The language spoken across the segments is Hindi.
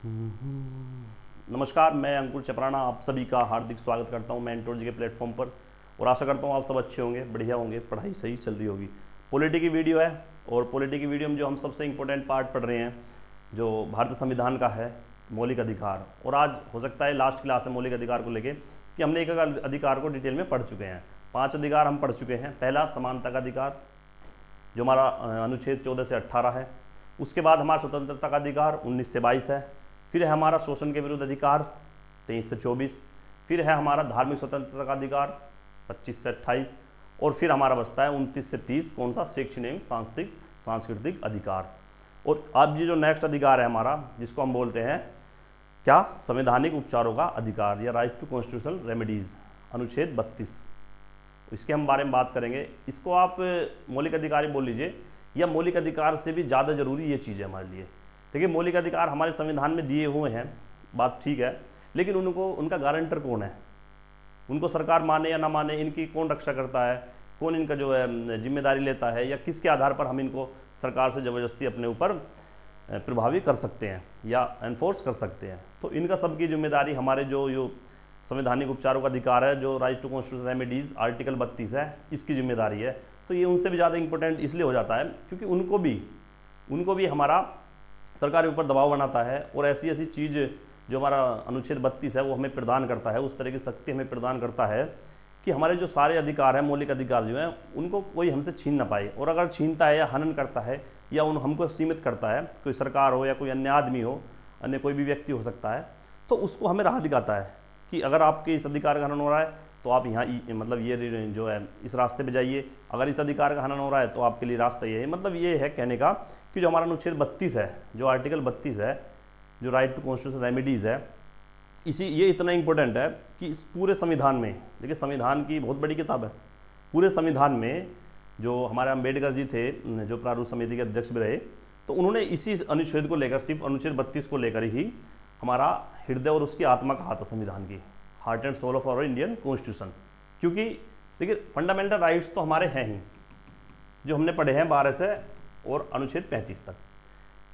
नमस्कार, मैं अंकुर चपराना आप सभी का हार्दिक स्वागत करता हूं मेंटोर जी के प्लेटफॉर्म पर। और आशा करता हूं आप सब अच्छे होंगे, बढ़िया होंगे, पढ़ाई सही चल रही होगी। पॉलिटी की वीडियो है और पॉलिटी की वीडियो में जो हम सबसे इम्पोर्टेंट पार्ट पढ़ रहे हैं जो भारतीय संविधान का है, मौलिक अधिकार। और आज हो सकता है लास्ट क्लास है मौलिक अधिकार को लेके कि हमने एक अधिकार को डिटेल में पढ़ चुके हैं। 5 अधिकार हम पढ़ चुके हैं। पहला समानता का अधिकार जो हमारा अनुच्छेद 14 से 18 है। उसके बाद हमारा स्वतंत्रता का अधिकार 19 से 22 है। फिर है हमारा शोषण के विरुद्ध अधिकार 23 से 24। फिर है हमारा धार्मिक स्वतंत्रता का अधिकार 25 से 28। और फिर हमारा बचता है 29 से 30, कौन सा, शैक्षणिक सांस्कृतिक अधिकार। और अब ये जो नेक्स्ट अधिकार है हमारा, जिसको हम बोलते हैं क्या, संवैधानिक उपचारों का अधिकार या राइट टू कॉन्स्टिट्यूशनल रेमेडीज, अनुच्छेद 32। इसके हम बारे में बात करेंगे। इसको आप मौलिक अधिकार ही बोल लीजिए या मौलिक अधिकार से भी ज़्यादा जरूरी ये चीज़ है हमारे लिए। देखिए, मौलिक अधिकार हमारे संविधान में दिए हुए हैं, बात ठीक है, लेकिन उनका गारंटर कौन है, उनको सरकार माने या ना माने, इनकी कौन रक्षा करता है, कौन इनका जो है जिम्मेदारी लेता है, या किसके आधार पर हम इनको सरकार से ज़बरदस्ती अपने ऊपर प्रभावी कर सकते हैं या एनफोर्स कर सकते हैं। तो इनका सबकी जिम्मेदारी हमारे जो संवैधानिक उपचारों का अधिकार है, जो right to constitutional remedies article 32 है, इसकी जिम्मेदारी है। तो ये उनसे भी ज़्यादा इंपॉर्टेंट इसलिए हो जाता है क्योंकि उनको भी हमारा सरकार के ऊपर दबाव बनाता है और ऐसी ऐसी चीज़ जो हमारा अनुच्छेद 32 है वो हमें प्रदान करता है, उस तरह की शक्ति हमें प्रदान करता है कि हमारे जो सारे अधिकार हैं, मौलिक अधिकार जो हैं, उनको कोई हमसे छीन ना पाए। और अगर छीनता है या हनन करता है या हमको सीमित करता है, कोई सरकार हो या कोई अन्य आदमी हो, अन्य कोई भी व्यक्ति हो सकता है, तो उसको हमें राह दिखाता है कि अगर आपके इस अधिकार का हनन हो रहा है तो आप यहाँ मतलब ये जो है इस रास्ते पे जाइए, अगर इस अधिकार का हनन हो रहा है तो आपके लिए रास्ता ये है। मतलब ये है कहने का कि जो हमारा अनुच्छेद 32 है, जो आर्टिकल 32 है, जो राइट टू कॉन्स्टिट्यूशनल रेमेडीज़ है, ये इतना इंपॉर्टेंट है कि इस पूरे संविधान में, देखिए संविधान की बहुत बड़ी किताब है, पूरे संविधान में जो हमारे अम्बेडकर जी थे, जो प्रारूप समिति के अध्यक्ष भी रहे, तो उन्होंने इसी अनुच्छेद को लेकर, सिर्फ अनुच्छेद 32 को लेकर ही हमारा हृदय और उसकी आत्मा कहा था संविधान की, heart and soul of our Indian constitution. क्योंकि देखिए फंडामेंटल राइट्स तो हमारे हैं ही, जो हमने पढ़े हैं 12 से और अनुच्छेद 35 तक।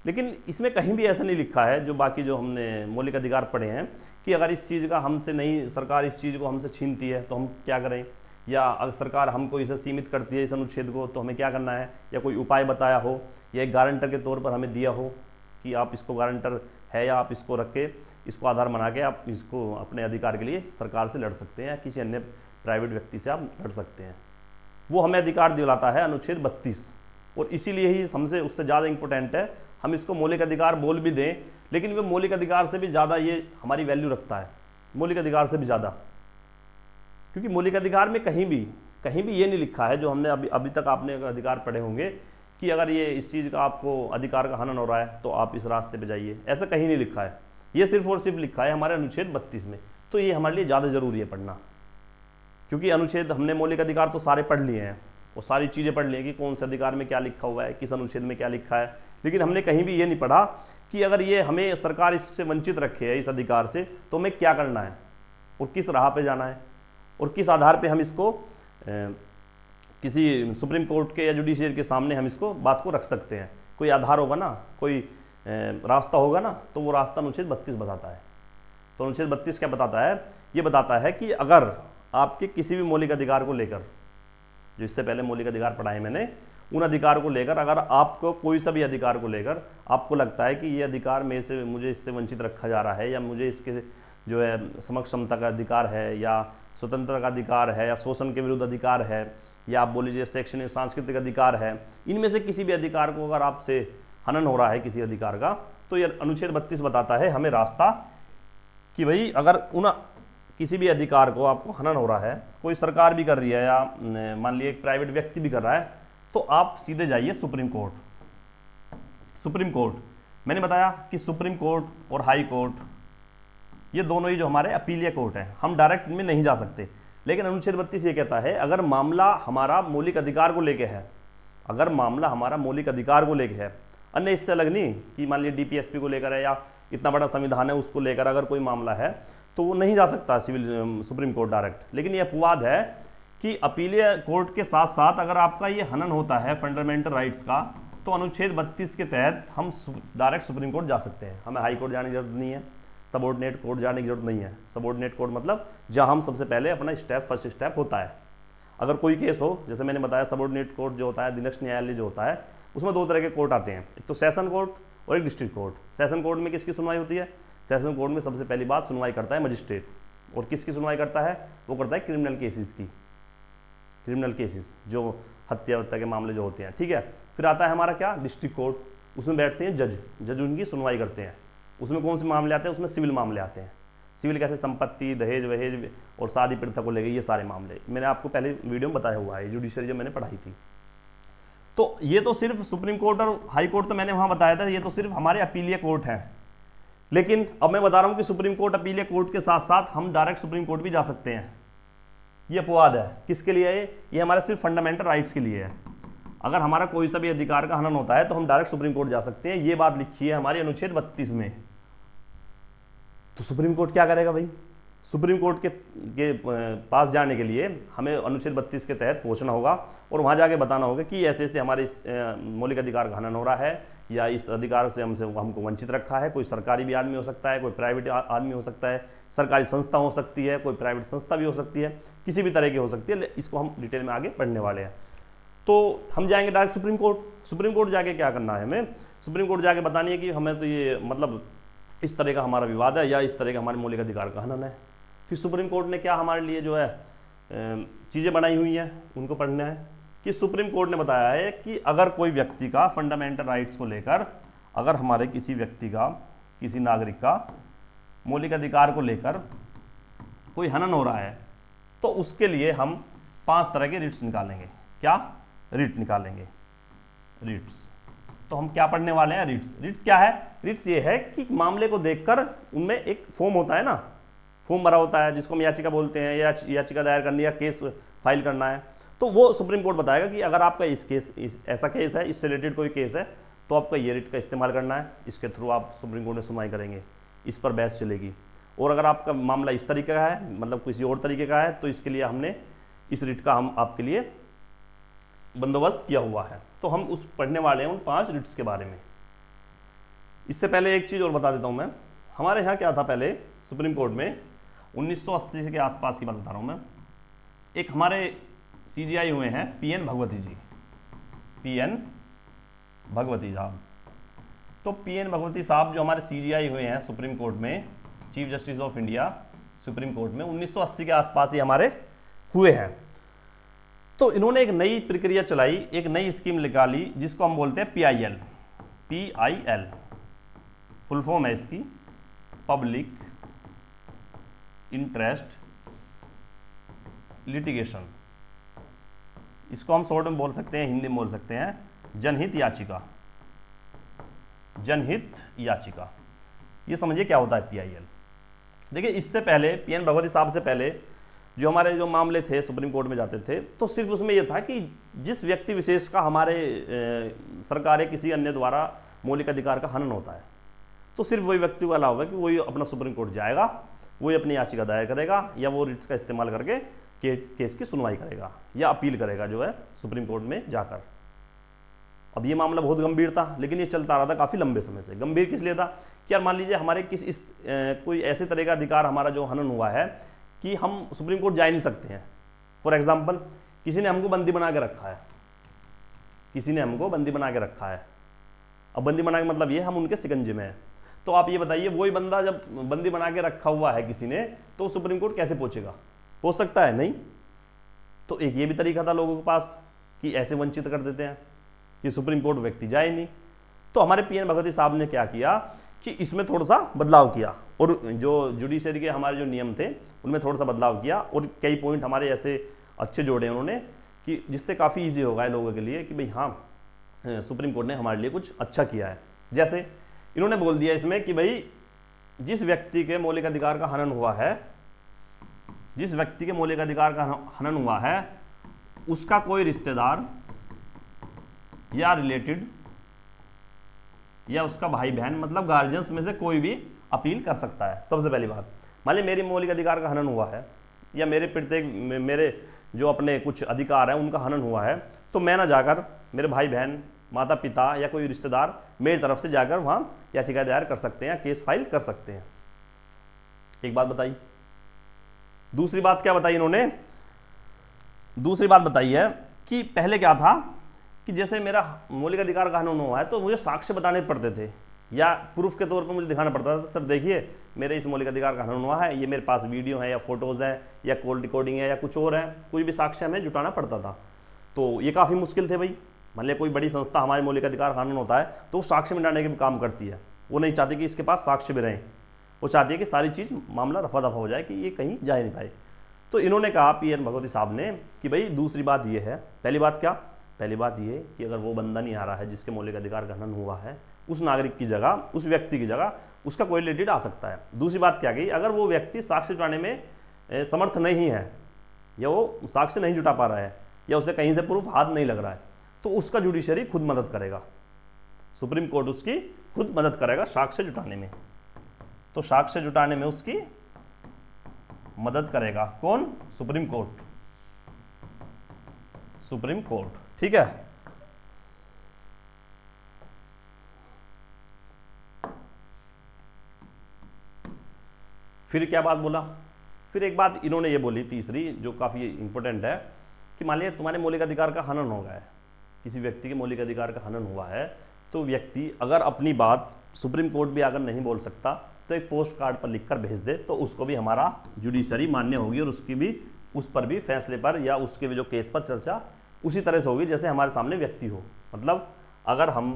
लेकिन इसमें कहीं भी ऐसा नहीं लिखा है, जो बाकी जो हमने मौलिक अधिकार पढ़े हैं, कि अगर इस चीज़ का हमसे नहीं, सरकार इस चीज़ को हमसे छीनती है तो हम क्या करें, या अगर सरकार हमको इसे सीमित करती है इस अनुच्छेद को तो हमें क्या करना है, या कोई उपाय बताया हो या एक गारंटर के तौर पर हमें दिया हो कि आप इसको गारंटर है या आप इसको रख के, इसको आधार बना के आप इसको अपने अधिकार के लिए सरकार से लड़ सकते हैं या किसी अन्य प्राइवेट व्यक्ति से आप लड़ सकते हैं। वो हमें अधिकार दिलाता है अनुच्छेद 32। और इसीलिए ही हमसे उससे ज़्यादा इंपॉर्टेंट है। हम इसको मौलिक अधिकार बोल भी दें, लेकिन वो मौलिक अधिकार से भी ज़्यादा ये हमारी वैल्यू रखता है, मौलिक अधिकार से भी ज़्यादा। क्योंकि मौलिक अधिकार में कहीं भी ये नहीं लिखा है, जो हमने अभी तक आपने अधिकार पढ़े होंगे, कि अगर ये इस चीज़ का आपको अधिकार का हनन हो रहा है तो आप इस रास्ते पे जाइए, ऐसा कहीं नहीं लिखा है। ये सिर्फ और सिर्फ लिखा है हमारे अनुच्छेद 32 में। तो ये हमारे लिए ज़्यादा ज़रूरी है पढ़ना, क्योंकि अनुच्छेद हमने मौलिक अधिकार तो सारे पढ़ लिए हैं और सारी चीज़ें पढ़ ली हैं कि कौन से अधिकार में क्या लिखा हुआ है, किस अनुच्छेद में क्या लिखा है, लेकिन हमने कहीं भी ये नहीं पढ़ा कि अगर ये हमें सरकार इससे वंचित रखे है, इस अधिकार से, तो हमें क्या करना है और किस राह पे जाना है और किस आधार पे हम इसको किसी सुप्रीम कोर्ट के या जुडिशियल के सामने हम इसको बात को रख सकते हैं। कोई आधार होगा ना, कोई रास्ता होगा ना, तो वो रास्ता अनुच्छेद 32 बताता है। तो अनुच्छेद 32 क्या बताता है? ये बताता है कि अगर आपके किसी भी मौलिक अधिकार को लेकर, जो इससे पहले मौलिक अधिकार पढ़ाए मैंने, उन अधिकार को लेकर अगर आपको कोई सा भी अधिकार को लेकर आपको लगता है कि ये अधिकार मुझे इससे वंचित रखा जा रहा है, या मुझे इसके जो है समक्ष क्षमता का अधिकार है, या स्वतंत्रता का अधिकार है, या शोषण के विरुद्ध अधिकार है, या आप बोल लीजिए शैक्षणिक सांस्कृतिक अधिकार है, इनमें से किसी भी अधिकार को अगर आपसे हनन हो रहा है किसी अधिकार का, तो ये अनुच्छेद 32 बताता है हमें रास्ता कि भाई अगर किसी भी अधिकार को आपको हनन हो रहा है, कोई सरकार भी कर रही है या मान लीजिए एक प्राइवेट व्यक्ति भी कर रहा है, तो आप सीधे जाइए सुप्रीम कोर्ट। मैंने बताया कि सुप्रीम कोर्ट और हाई कोर्ट ये दोनों ही जो हमारे अपीलीय कोर्ट हैं, हम डायरेक्ट इनमें नहीं जा सकते। लेकिन अनुच्छेद 32 ये कहता है अगर मामला हमारा मौलिक अधिकार को लेके है, अगर मामला हमारा मौलिक अधिकार को लेके है, अन्य इससे अलग नहीं कि मान लीजिए डीपीएसपी को लेकर है या इतना बड़ा संविधान है उसको लेकर अगर कोई मामला है, तो वो नहीं जा सकता सुप्रीम कोर्ट डायरेक्ट। लेकिन ये अपवाद है कि अपीलीय कोर्ट के साथ साथ अगर आपका ये हनन होता है फंडामेंटल राइट्स का, तो अनुच्छेद 32 के तहत हम डायरेक्ट सुप्रीम कोर्ट जा सकते हैं, हमें हाई कोर्ट जाने की जरूरत नहीं है, सबऑर्डिनेट कोर्ट जाने की जरूरत नहीं है। सबऑर्डिनेट कोर्ट मतलब जहां हम सबसे पहले अपना फर्स्ट स्टेप होता है। अगर कोई केस हो, जैसे मैंने बताया सबऑर्डिनेट कोर्ट जो होता है, अधीनस्थ न्यायालय जो होता है, उसमें दो तरह के कोर्ट आते हैं, एक तो सेशन कोर्ट और एक डिस्ट्रिक्ट कोर्ट। सेशन कोर्ट में किसकी सुनवाई होती है? सेशन कोर्ट में सबसे पहली बात सुनवाई करता है मजिस्ट्रेट। और किसकी सुनवाई करता है? वो करता है क्रिमिनल केसेस की, क्रिमिनल केसेस जो हत्या के मामले जो होते हैं, ठीक है। फिर आता है हमारा क्या, डिस्ट्रिक्ट कोर्ट, उसमें बैठते हैं जज, जज उनकी सुनवाई करते हैं। उसमें कौन से मामले आते हैं? उसमें सिविल मामले आते हैं। सिविल कैसे? संपत्ति, दहेज वहेज और शादी प्रथा को लेकर ये सारे मामले मैंने आपको पहले वीडियो में बताया हुआ है, जुडिशरी जब मैंने पढ़ाई थी। तो ये तो सिर्फ सुप्रीम कोर्ट और हाई कोर्ट तो मैंने वहाँ बताया था, ये तो सिर्फ हमारे अपीलीय कोर्ट हैं। लेकिन अब मैं बता रहा हूँ कि सुप्रीम कोर्ट अपीलीय कोर्ट के साथ साथ हम डायरेक्ट सुप्रीम कोर्ट भी जा सकते हैं। ये अपवाद है, किसके लिए है? ये हमारे सिर्फ फंडामेंटल राइट्स के लिए है। अगर हमारा कोई सा भी अधिकार का हनन होता है तो हम डायरेक्ट सुप्रीम कोर्ट जा सकते हैं, ये बात लिखी है हमारी अनुच्छेद 32 में। तो सुप्रीम कोर्ट क्या करेगा भाई? सुप्रीम कोर्ट के पास जाने के लिए हमें अनुच्छेद 32 के तहत पहुंचना होगा और वहां जाके बताना होगा कि ऐसे ऐसे हमारे इस मौलिक अधिकार का हनन हो रहा है, या इस अधिकार से हमको वंचित रखा है। कोई सरकारी भी आदमी हो सकता है, कोई प्राइवेट आदमी हो सकता है, सरकारी संस्था हो सकती है, कोई प्राइवेट संस्था भी हो सकती है, किसी भी तरह की हो सकती है। इसको हम डिटेल में आगे पढ़ने वाले हैं। तो हम जाएंगे direct supreme court. Supreme court जाके क्या करना है हमें? सुप्रीम कोर्ट जाके बतानी है कि हमें तो ये मतलब इस तरह का हमारा विवाद है या इस तरह का हमारे मौलिक अधिकार का हनन है। फिर सुप्रीम कोर्ट ने क्या हमारे लिए जो है चीज़ें बनाई हुई हैं, उनको पढ़ना है। कि सुप्रीम कोर्ट ने बताया है कि अगर कोई व्यक्ति का फंडामेंटल राइट्स को लेकर, अगर हमारे किसी व्यक्ति का, किसी नागरिक का मौलिक अधिकार को लेकर कोई हनन हो रहा है, तो उसके लिए हम 5 तरह के रिट्स निकालेंगे। क्या रिट निकालेंगे? रिट्स। तो हम क्या पढ़ने वाले हैं? रिट्स। रिट्स क्या है? रिट्स ये है कि मामले को देखकर उनमें एक फॉर्म होता है ना, फॉर्म भरा होता है जिसको हम याचिका बोलते हैं, या याचिका दायर करनी या केस फाइल करना है। तो वो सुप्रीम कोर्ट बताएगा कि अगर आपका ऐसा केस है, इससे रिलेटेड कोई केस है, तो आपका ये रिट का इस्तेमाल करना है, इसके थ्रू आप सुप्रीम कोर्ट में सुनवाई करेंगे, इस पर बहस चलेगी। और अगर आपका मामला इस तरीके का है, मतलब किसी और तरीके का है, तो इसके लिए हमने इस रिट का हम आपके लिए बंदोबस्त किया हुआ है। तो हम उस पढ़ने वाले हैं उन 5 रिट्स के बारे में। इससे पहले एक चीज़ और बता देता हूँ मैं, हमारे यहाँ क्या था पहले सुप्रीम कोर्ट में, 1980 के आसपास की बात बता रहा हूँ मैं। एक हमारे CJI हुए हैं PN भगवती जी, PN भगवती साहब। तो PN भगवती साहब जो हमारे CJI हुए हैं सुप्रीम कोर्ट में, chief justice of India supreme court में, 1980 के आसपास ही हमारे हुए हैं। तो इन्होंने एक नई प्रक्रिया चलाई, एक नई स्कीम निकाली जिसको हम बोलते हैं PIL। PIL फुल फॉर्म है इसकी, पब्लिक इंटरेस्ट लिटिगेशन। इसको हम शॉर्ट में बोल सकते हैं, हिंदी में बोल सकते हैं जनहित याचिका। जनहित याचिका, ये समझिए क्या होता है PIL। देखिए इससे पहले PN भगवती साहब से पहले जो हमारे जो मामले थे सुप्रीम कोर्ट में जाते थे, तो सिर्फ उसमें यह था कि जिस व्यक्ति विशेष का हमारे सरकार या किसी अन्य द्वारा मौलिक अधिकार का हनन होता है, तो सिर्फ वही व्यक्ति को अलावा है कि वही अपना सुप्रीम कोर्ट जाएगा, वही अपनी याचिका दायर करेगा, या वो रिट्स का इस्तेमाल करके केस की सुनवाई करेगा या अपील करेगा जो है सुप्रीम कोर्ट में जाकर। अब ये मामला बहुत गंभीर था, लेकिन ये चलता रहा था काफ़ी लंबे समय से। गंभीर किस लिए था कि यार मान लीजिए हमारे कोई ऐसे तरह का अधिकार हमारा जो हनन हुआ है कि हम सुप्रीम कोर्ट जा ही नहीं सकते हैं। फॉर एग्जाम्पल, किसी ने हमको बंदी बना के रखा है, किसी ने हमको बंदी बना के रखा है। अब बंदी बना के मतलब ये हम उनके शिकंजे में हैं। तो आप ये बताइए, वही बंदा जब बंदी बना के रखा हुआ है किसी ने, तो सुप्रीम कोर्ट कैसे पहुंचेगा? पहुंच सकता है? नहीं। तो एक ये भी तरीका था लोगों के पास कि ऐसे वंचित कर देते हैं कि सुप्रीम कोर्ट व्यक्ति जाए नहीं। तो हमारे PN भगवती साहब ने क्या किया कि इसमें थोड़ा सा बदलाव किया, और जो जुडिशरी के हमारे जो नियम थे उनमें थोड़ा सा बदलाव किया, और कई पॉइंट हमारे ऐसे अच्छे जोड़े उन्होंने कि जिससे काफ़ी ईजी होगा है लोगों के लिए कि भाई हाँ सुप्रीम कोर्ट ने हमारे लिए कुछ अच्छा किया है। जैसे इन्होंने बोल दिया इसमें कि भाई जिस व्यक्ति के मौलिक अधिकार का हनन हुआ है, जिस व्यक्ति के मौलिक अधिकार का हनन हुआ है, उसका कोई रिश्तेदार या रिलेटेड या उसका भाई बहन, मतलब गार्जियंस में से कोई भी अपील कर सकता है। सबसे पहली बात, मान ली मेरी मौलिक अधिकार का हनन हुआ है, या मेरे जो अपने कुछ अधिकार हैं उनका हनन हुआ है, तो मैं ना जाकर मेरे भाई बहन माता पिता या कोई रिश्तेदार मेरी तरफ से जाकर वहाँ याचिका दायर कर सकते हैं, केस फाइल कर सकते हैं। एक बात बताई। दूसरी बात क्या बताई इन्होंने? दूसरी बात बताई है कि पहले क्या था कि जैसे मेरा मौलिक अधिकार का हनन हुआ है तो मुझे साक्ष्य बताने पड़ते थे या प्रूफ के तौर पर मुझे दिखाना पड़ता था, सर देखिए मेरे इस मौलिक अधिकार का हनन हुआ है, ये मेरे पास वीडियो है या फोटोज़ है या कॉल रिकॉर्डिंग है या कुछ और है, कुछ भी साक्ष्य हमें जुटाना पड़ता था। तो ये काफ़ी मुश्किल थे भाई। मान लिया कोई बड़ी संस्था हमारे मौलिक अधिकार का हनन होता है तो वो साक्ष्य मिटाने के भी काम करती है। वो नहीं चाहती कि इसके पास साक्ष्य भी रहें, वो चाहती है कि सारी चीज़ मामला रफा दफा हो जाए कि ये कहीं जा ही नहीं पाए। तो इन्होंने कहा पीएन भगवती साहब ने कि भाई दूसरी बात ये है, पहली बात क्या, पहली बात ये कि अगर वो बंदा नहीं आ रहा है जिसके मौलिक अधिकार का हनन हुआ है, उस नागरिक की जगह, उस व्यक्ति की जगह उसका कोई रिलेटेड आ सकता है। दूसरी बात क्या गई, अगर वो व्यक्ति साक्ष्य जुटाने में समर्थ नहीं है या वो साक्ष्य नहीं जुटा पा रहा है या उसे कहीं से प्रूफ हाथ नहीं लग रहा है तो उसका जुडिशरी खुद मदद करेगा, सुप्रीम कोर्ट उसकी खुद मदद करेगा साक्ष्य जुटाने में। तो साक्ष्य जुटाने में उसकी मदद करेगा कौन? Supreme court, supreme court. ठीक है। फिर क्या बात बोला? फिर एक बात इन्होंने ये बोली तीसरी जो काफ़ी इंपॉर्टेंट है कि मान लिया तुम्हारे मौलिक अधिकार का हनन हो गया है, किसी व्यक्ति के मौलिक अधिकार का हनन हुआ है तो व्यक्ति अगर अपनी बात सुप्रीम कोर्ट भी अगर नहीं बोल सकता तो एक पोस्ट कार्ड पर लिखकर भेज दे तो उसको भी हमारा जुडिशरी मान्य होगी और उसकी भी उस पर भी फैसले पर या उसके भी जो केस पर चर्चा उसी तरह से होगी जैसे हमारे सामने व्यक्ति हो। मतलब अगर हम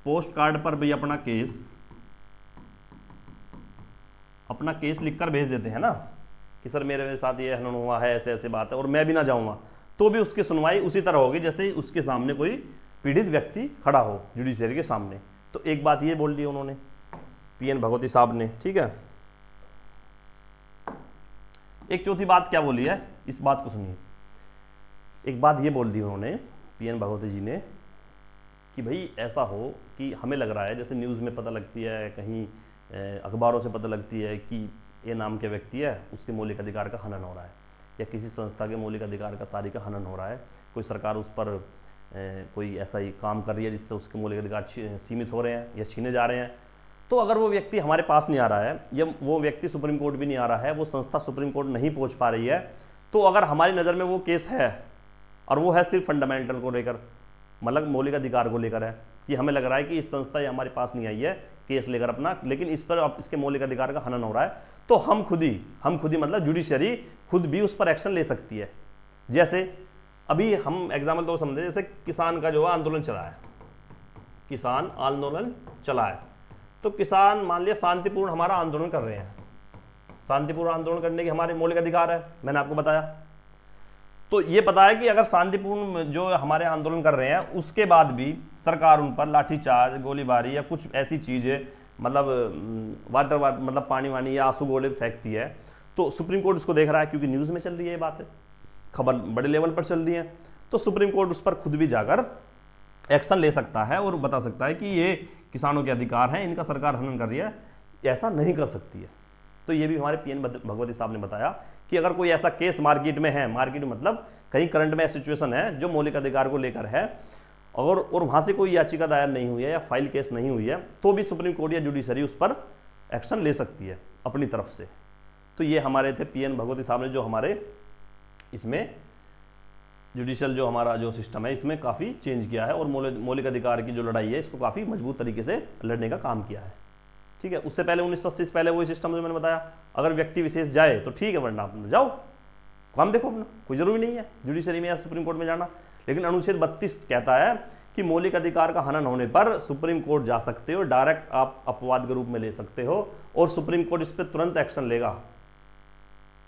पोस्ट कार्ड पर भी अपना केस लिखकर भेज देते हैं ना कि सर मेरे साथ ये हनन हुआ है, ऐसे ऐसे बात है, और मैं भी ना जाऊँगा तो भी उसकी सुनवाई उसी तरह होगी जैसे उसके सामने कोई पीड़ित व्यक्ति खड़ा हो जुडिशरी के सामने। तो एक बात ये बोल दी उन्होंने पीएन भगवती साहब ने। ठीक है। एक चौथी बात क्या बोली है, इस बात को सुनिए। एक बात ये बोल दी उन्होंने पीएन भगवती जी ने कि भाई ऐसा हो कि हमें लग रहा है जैसे न्यूज़ में पता लगती है, कहीं अखबारों से पता लगती है कि ये नाम के व्यक्ति है, उसके मौलिक अधिकार का हनन हो रहा है या किसी संस्था के मौलिक अधिकार का सारी का हनन हो रहा है, कोई सरकार उस पर कोई ऐसा ही काम कर रही है जिससे उसके मौलिक अधिकार सीमित हो रहे हैं या छीने जा रहे हैं। तो अगर वो व्यक्ति हमारे पास नहीं आ रहा है या वो व्यक्ति सुप्रीम कोर्ट भी नहीं आ रहा है, वो संस्था सुप्रीम कोर्ट नहीं पहुंच पा रही है, तो अगर हमारी नज़र में वो केस है और वो है सिर्फ फंडामेंटल को लेकर, मतलब मौलिक अधिकार को लेकर है कि हमें लग रहा है कि इस संस्था ये हमारे पास नहीं आई है केस लेकर अपना, लेकिन इस पर इसके मौलिक अधिकार का हनन हो रहा है, तो हम खुद ही मतलब जुडिशरी खुद भी उस पर एक्शन ले सकती है। जैसे अभी हम एग्जाम्पल तो समझे, जैसे किसान का जो आंदोलन चला है, किसान आंदोलन चला है, तो किसान मान लिया शांतिपूर्ण हमारा आंदोलन कर रहे हैं, शांतिपूर्ण आंदोलन करने के हमारे मौलिक अधिकार है, मैंने आपको बताया। तो ये पता है कि अगर शांतिपूर्ण जो हमारे आंदोलन कर रहे हैं उसके बाद भी सरकार उन पर लाठीचार्ज, गोलीबारी या कुछ ऐसी चीज़ें मतलब वाटर मतलब पानी वानी या आंसू गोले फेंकती है, तो सुप्रीम कोर्ट उसको देख रहा है क्योंकि न्यूज़ में चल रही है ये बात है, खबर बड़े लेवल पर चल रही है, तो सुप्रीम कोर्ट उस पर खुद भी जाकर एक्शन ले सकता है और बता सकता है कि ये किसानों के अधिकार हैं, इनका सरकार हनन कर रही है, ऐसा नहीं कर सकती है। तो ये भी हमारे पीएन भगवती साहब ने बताया कि अगर कोई ऐसा केस मार्केट में है, मार्केट मतलब कहीं करंट में सिचुएशन है जो मौलिक अधिकार को लेकर है और वहाँ से कोई याचिका दायर नहीं हुई है या फाइल केस नहीं हुई है, तो भी सुप्रीम कोर्ट या जुडिशरी उस पर एक्शन ले सकती है अपनी तरफ से। तो ये हमारे थे पीएन भगवती साहब ने जो हमारे इसमें जुडिशल जो हमारा जो सिस्टम है इसमें काफ़ी चेंज किया है और मौलिक अधिकार की जो लड़ाई है इसको काफ़ी मजबूत तरीके से लड़ने का काम किया है। ठीक है। उससे पहले 1980 से पहले वही सिस्टम जो मैंने बताया, अगर व्यक्ति विशेष जाए तो ठीक है, वरना आप जाओ काम देखो अपना, कोई जरूरी नहीं है जुडिशरी में या सुप्रीम कोर्ट में जाना। लेकिन अनुच्छेद 32 कहता है कि मौलिक अधिकार का हनन होने पर सुप्रीम कोर्ट जा सकते हो, डायरेक्ट आप अपवाद के रूप में ले सकते हो और सुप्रीम कोर्ट इस पर तुरंत एक्शन लेगा।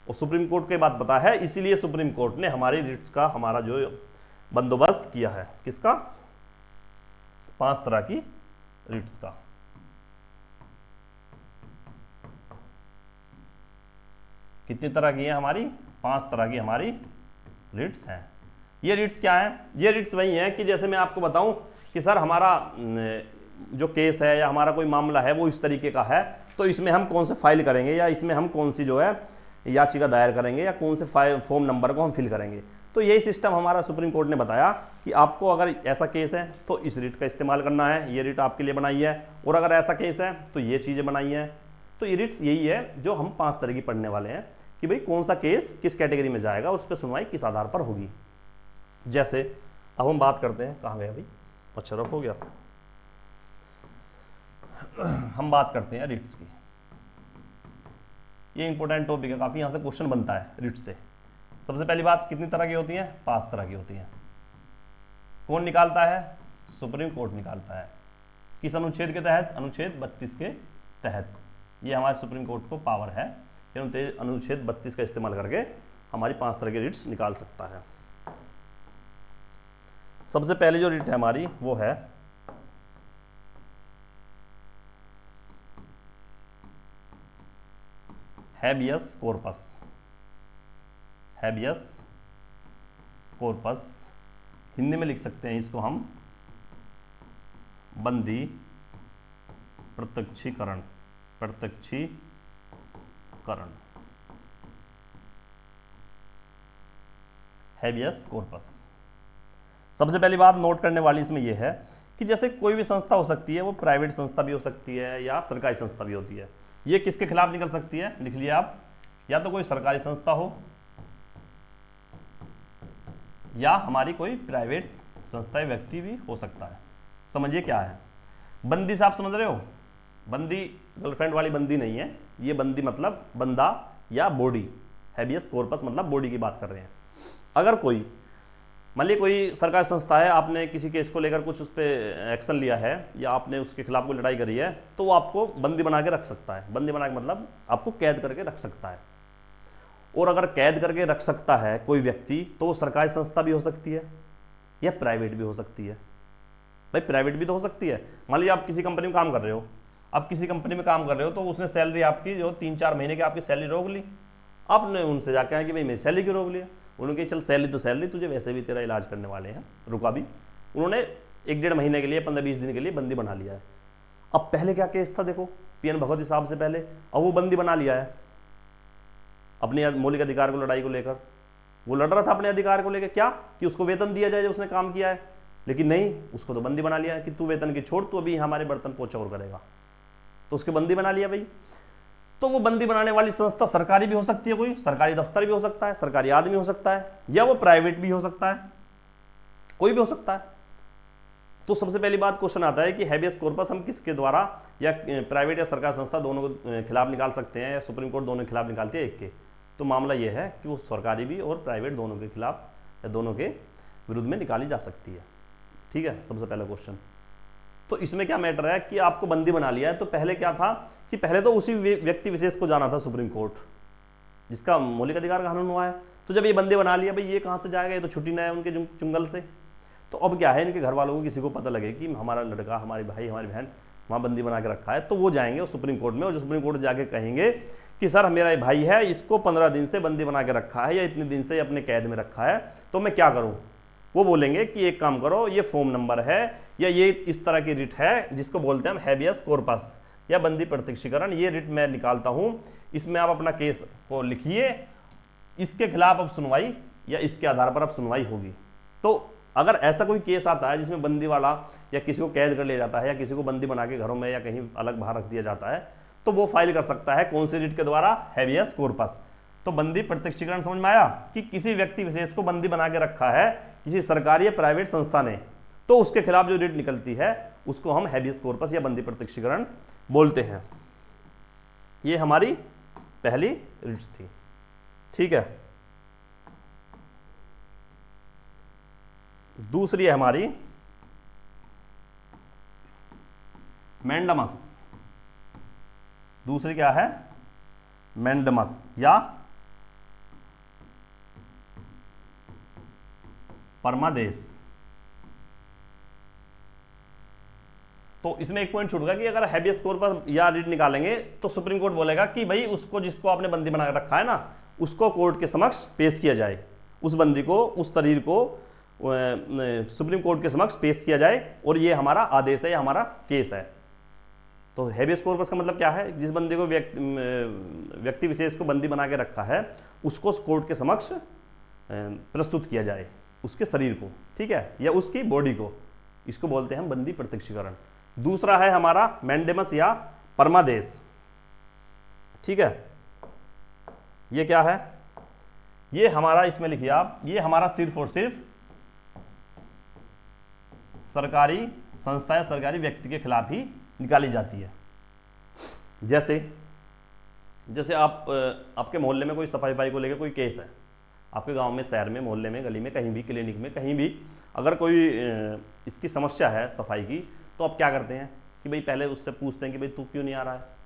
और सुप्रीम कोर्ट के बात पता है, इसीलिए सुप्रीम कोर्ट ने हमारी रिट्स का हमारा जो बंदोबस्त किया है, किसका? 5 तरह की रिट्स का। कितनी तरह की है हमारी? 5 तरह की हमारी रिट्स हैं। ये रिट्स क्या है? ये रिट्स वही हैं कि जैसे मैं आपको बताऊं कि सर हमारा जो केस है या हमारा कोई मामला है वो इस तरीके का है, तो इसमें हम कौन से फाइल करेंगे या इसमें हम कौन सी जो है याचिका दायर करेंगे या कौन से फॉर्म नंबर को हम फिल करेंगे। तो यही सिस्टम हमारा सुप्रीम कोर्ट ने बताया कि आपको अगर ऐसा केस है तो इस रिट का इस्तेमाल करना है, ये रिट आपके लिए बनाई है, और अगर ऐसा केस है तो ये चीज़ें बनाई हैं। तो ये रिट्स यही है जो हम 5 तरह की पढ़ने वाले हैं कि भाई कौन सा केस किस कैटेगरी में जाएगा, उस पर सुनवाई किस आधार पर होगी। जैसे अब हम बात करते हैं, कहाँ गया भाई, अच्छा रख हो गया, हम बात करते हैं रिट्स की। ये इंपॉर्टेंट टॉपिक है काफ़ी, यहाँ से क्वेश्चन बनता है रिट्स से। सबसे पहली बात, कितनी तरह की होती हैं? 5 तरह की होती हैं। कौन निकालता है? सुप्रीम कोर्ट निकालता है। किस अनुच्छेद के तहत? अनुच्छेद 32 के तहत। ये हमारे सुप्रीम कोर्ट को पावर है, अनुच्छेद 32 का इस्तेमाल करके हमारी 5 तरह की रिट्स निकाल सकता है। सबसे पहली जो रिट है हमारी वो है habeas corpus. Habeas corpus, Hindi में लिख सकते हैं इसको हम बंदी प्रत्यक्षीकरण। प्रत्यक्षीकरण, हैबियस कॉर्पस। सबसे पहली बात नोट करने वाली इसमें यह है कि जैसे कोई भी संस्था हो सकती है, वो प्राइवेट संस्था भी हो सकती है या सरकारी संस्था भी होती है। ये किसके खिलाफ निकल सकती है? लिख लिया आप, या तो कोई सरकारी संस्था हो या हमारी कोई प्राइवेट संस्था, व्यक्ति भी हो सकता है। समझिए क्या है बंदी से, आप समझ रहे हो? बंदी गर्लफ्रेंड वाली बंदी नहीं है, ये बंदी मतलब बंदा या बॉडी। हैबियस कॉर्पस मतलब बॉडी की बात कर रहे हैं। अगर कोई मान लीजिए कोई सरकारी संस्था है, आपने किसी केस को लेकर कुछ उस पर एक्शन लिया है या आपने उसके खिलाफ कोई लड़ाई करी है, तो वो आपको बंदी बना के रख सकता है। बंदी बना के मतलब आपको कैद करके रख सकता है। और अगर कैद करके रख सकता है कोई व्यक्ति, तो वो सरकारी संस्था भी हो सकती है या प्राइवेट भी हो सकती है। भाई प्राइवेट भी तो हो सकती है। मान लीजिए आप किसी कंपनी में काम कर रहे हो, आप किसी कंपनी में काम कर रहे हो, तो उसने सैलरी आपकी जो 3-4 महीने की आपकी सैलरी रोक ली। आपने उनसे जाके कहा कि भाई मेरी सैलरी क्यों रोक लिया? उन्होंने कहा चल सैलरी तो सैलरी, तुझे वैसे भी तेरा इलाज करने वाले हैं, रुका भी। उन्होंने 1-1.5 महीने के लिए, 15-20 दिन के लिए बंदी बना लिया है। अब पहले क्या केस था देखो, पीएन भगवती साहब से पहले, अब वो बंदी बना लिया है अपने मौलिक अधिकार को, लड़ाई को लेकर। वो लड़ रहा था अपने अधिकार को लेकर, क्या कि उसको वेतन दिया जाए जो उसने काम किया है, लेकिन नहीं, उसको तो बंदी बना लिया है कि तू वेतन की छोड़, तू अभी हमारे बर्तन पोछा और करेगा, तो उसके बंदी बना लिया भाई। तो वो बंदी बनाने वाली संस्था सरकारी भी हो सकती है, कोई सरकारी दफ्तर भी हो सकता है, सरकारी आदमी हो सकता है, या वो प्राइवेट भी हो सकता है, कोई भी हो सकता है। तो सबसे पहली बात क्वेश्चन आता है कि हैबियस कॉर्पस हम किसके द्वारा, या प्राइवेट या सरकारी संस्था दोनों को खिलाफ निकाल सकते हैं, या सुप्रीम कोर्ट दोनों के खिलाफ निकालती है एक के? तो मामला यह है कि वो सरकारी भी और प्राइवेट दोनों के खिलाफ या दोनों के विरुद्ध में निकाली जा सकती है। ठीक है, सबसे पहला क्वेश्चन। तो इसमें क्या मैटर है कि आपको बंदी बना लिया है, तो पहले क्या था कि पहले तो उसी व्यक्ति विशेष को जाना था सुप्रीम कोर्ट, जिसका मौलिक अधिकार कानून हुआ है। तो जब ये बंदी बना लिया, भाई ये कहाँ से जाएगा, ये तो छुट्टी ना है उनके चुंगल से। तो अब क्या है, इनके घर वालों को किसी को पता लगे कि हमारा लड़का, हमारे भाई, हमारी बहन वहाँ बंदी बना के रखा है, तो वो जाएंगे सुप्रीम कोर्ट में, और जो सुप्रीम कोर्ट जाके कहेंगे कि सर मेरा भाई है, इसको 15 दिन से बंदी बना के रखा है या इतने दिन से अपने कैद में रखा है, तो मैं क्या करूँ? वो बोलेंगे कि एक काम करो, ये फॉर्म नंबर है या ये इस तरह की रिट है जिसको बोलते हैं हम हैबियस कॉर्पस या बंदी प्रत्यक्षीकरण, ये रिट मैं निकालता हूँ, इसमें आप अपना केस को लिखिए, इसके खिलाफ अब सुनवाई या इसके आधार पर अब सुनवाई होगी। तो अगर ऐसा कोई केस आता है जिसमें बंदी वाला या किसी को कैद कर लिया जाता है या किसी को बंदी बना के घरों में या कहीं अलग बाहर रख दिया जाता है, तो वो फाइल कर सकता है कौन सी रिट के द्वारा? Habeas corpus. तो बंदी प्रत्यक्षीकरण समझ में आया कि किसी व्यक्ति विशेष को बंदी बना के रखा है किसी सरकारी या प्राइवेट संस्था ने, तो उसके खिलाफ जो रिट निकलती है उसको हम हैबियस कॉर्पस या बंदी प्रत्यक्षीकरण बोलते हैं। ये हमारी पहली रिट थी। ठीक है, दूसरी है हमारी मैंडमस। दूसरी क्या है? मैंडमस या परमादेश। तो इसमें एक पॉइंट छूट गया कि अगर हैबियस कॉर्पस या रिट निकालेंगे तो सुप्रीम कोर्ट बोलेगा कि भाई उसको, जिसको आपने बंदी बना रखा है ना, उसको कोर्ट के समक्ष पेश किया जाए, उस बंदी को, उस शरीर को सुप्रीम कोर्ट के समक्ष पेश किया जाए, और ये हमारा आदेश है या हमारा केस है। तो हैबियस कॉर्पस का मतलब क्या है? जिस बंदी को व्यक्ति विशेष को बंदी बना के रखा है उसको कोर्ट के समक्ष प्रस्तुत किया जाए उसके शरीर को, ठीक है, या उसकी बॉडी को, इसको बोलते हैं हम बंदी प्रत्यक्षीकरण। दूसरा है हमारा मैंडेमस या परमादेश, ठीक है। ये क्या है, ये हमारा, इसमें लिखिए आप, ये हमारा सिर्फ और सिर्फ सरकारी संस्था या सरकारी व्यक्ति के खिलाफ ही निकाली जाती है। जैसे आपके मोहल्ले में कोई सफाई भाई को लेकर कोई केस है, आपके गांव में, शहर में, मोहल्ले में, गली में, कहीं भी, क्लिनिक में, कहीं भी अगर कोई इसकी समस्या है सफाई की, तो आप क्या करते हैं कि भाई पहले उससे पूछते हैं कि भाई तू क्यों नहीं आ रहा है।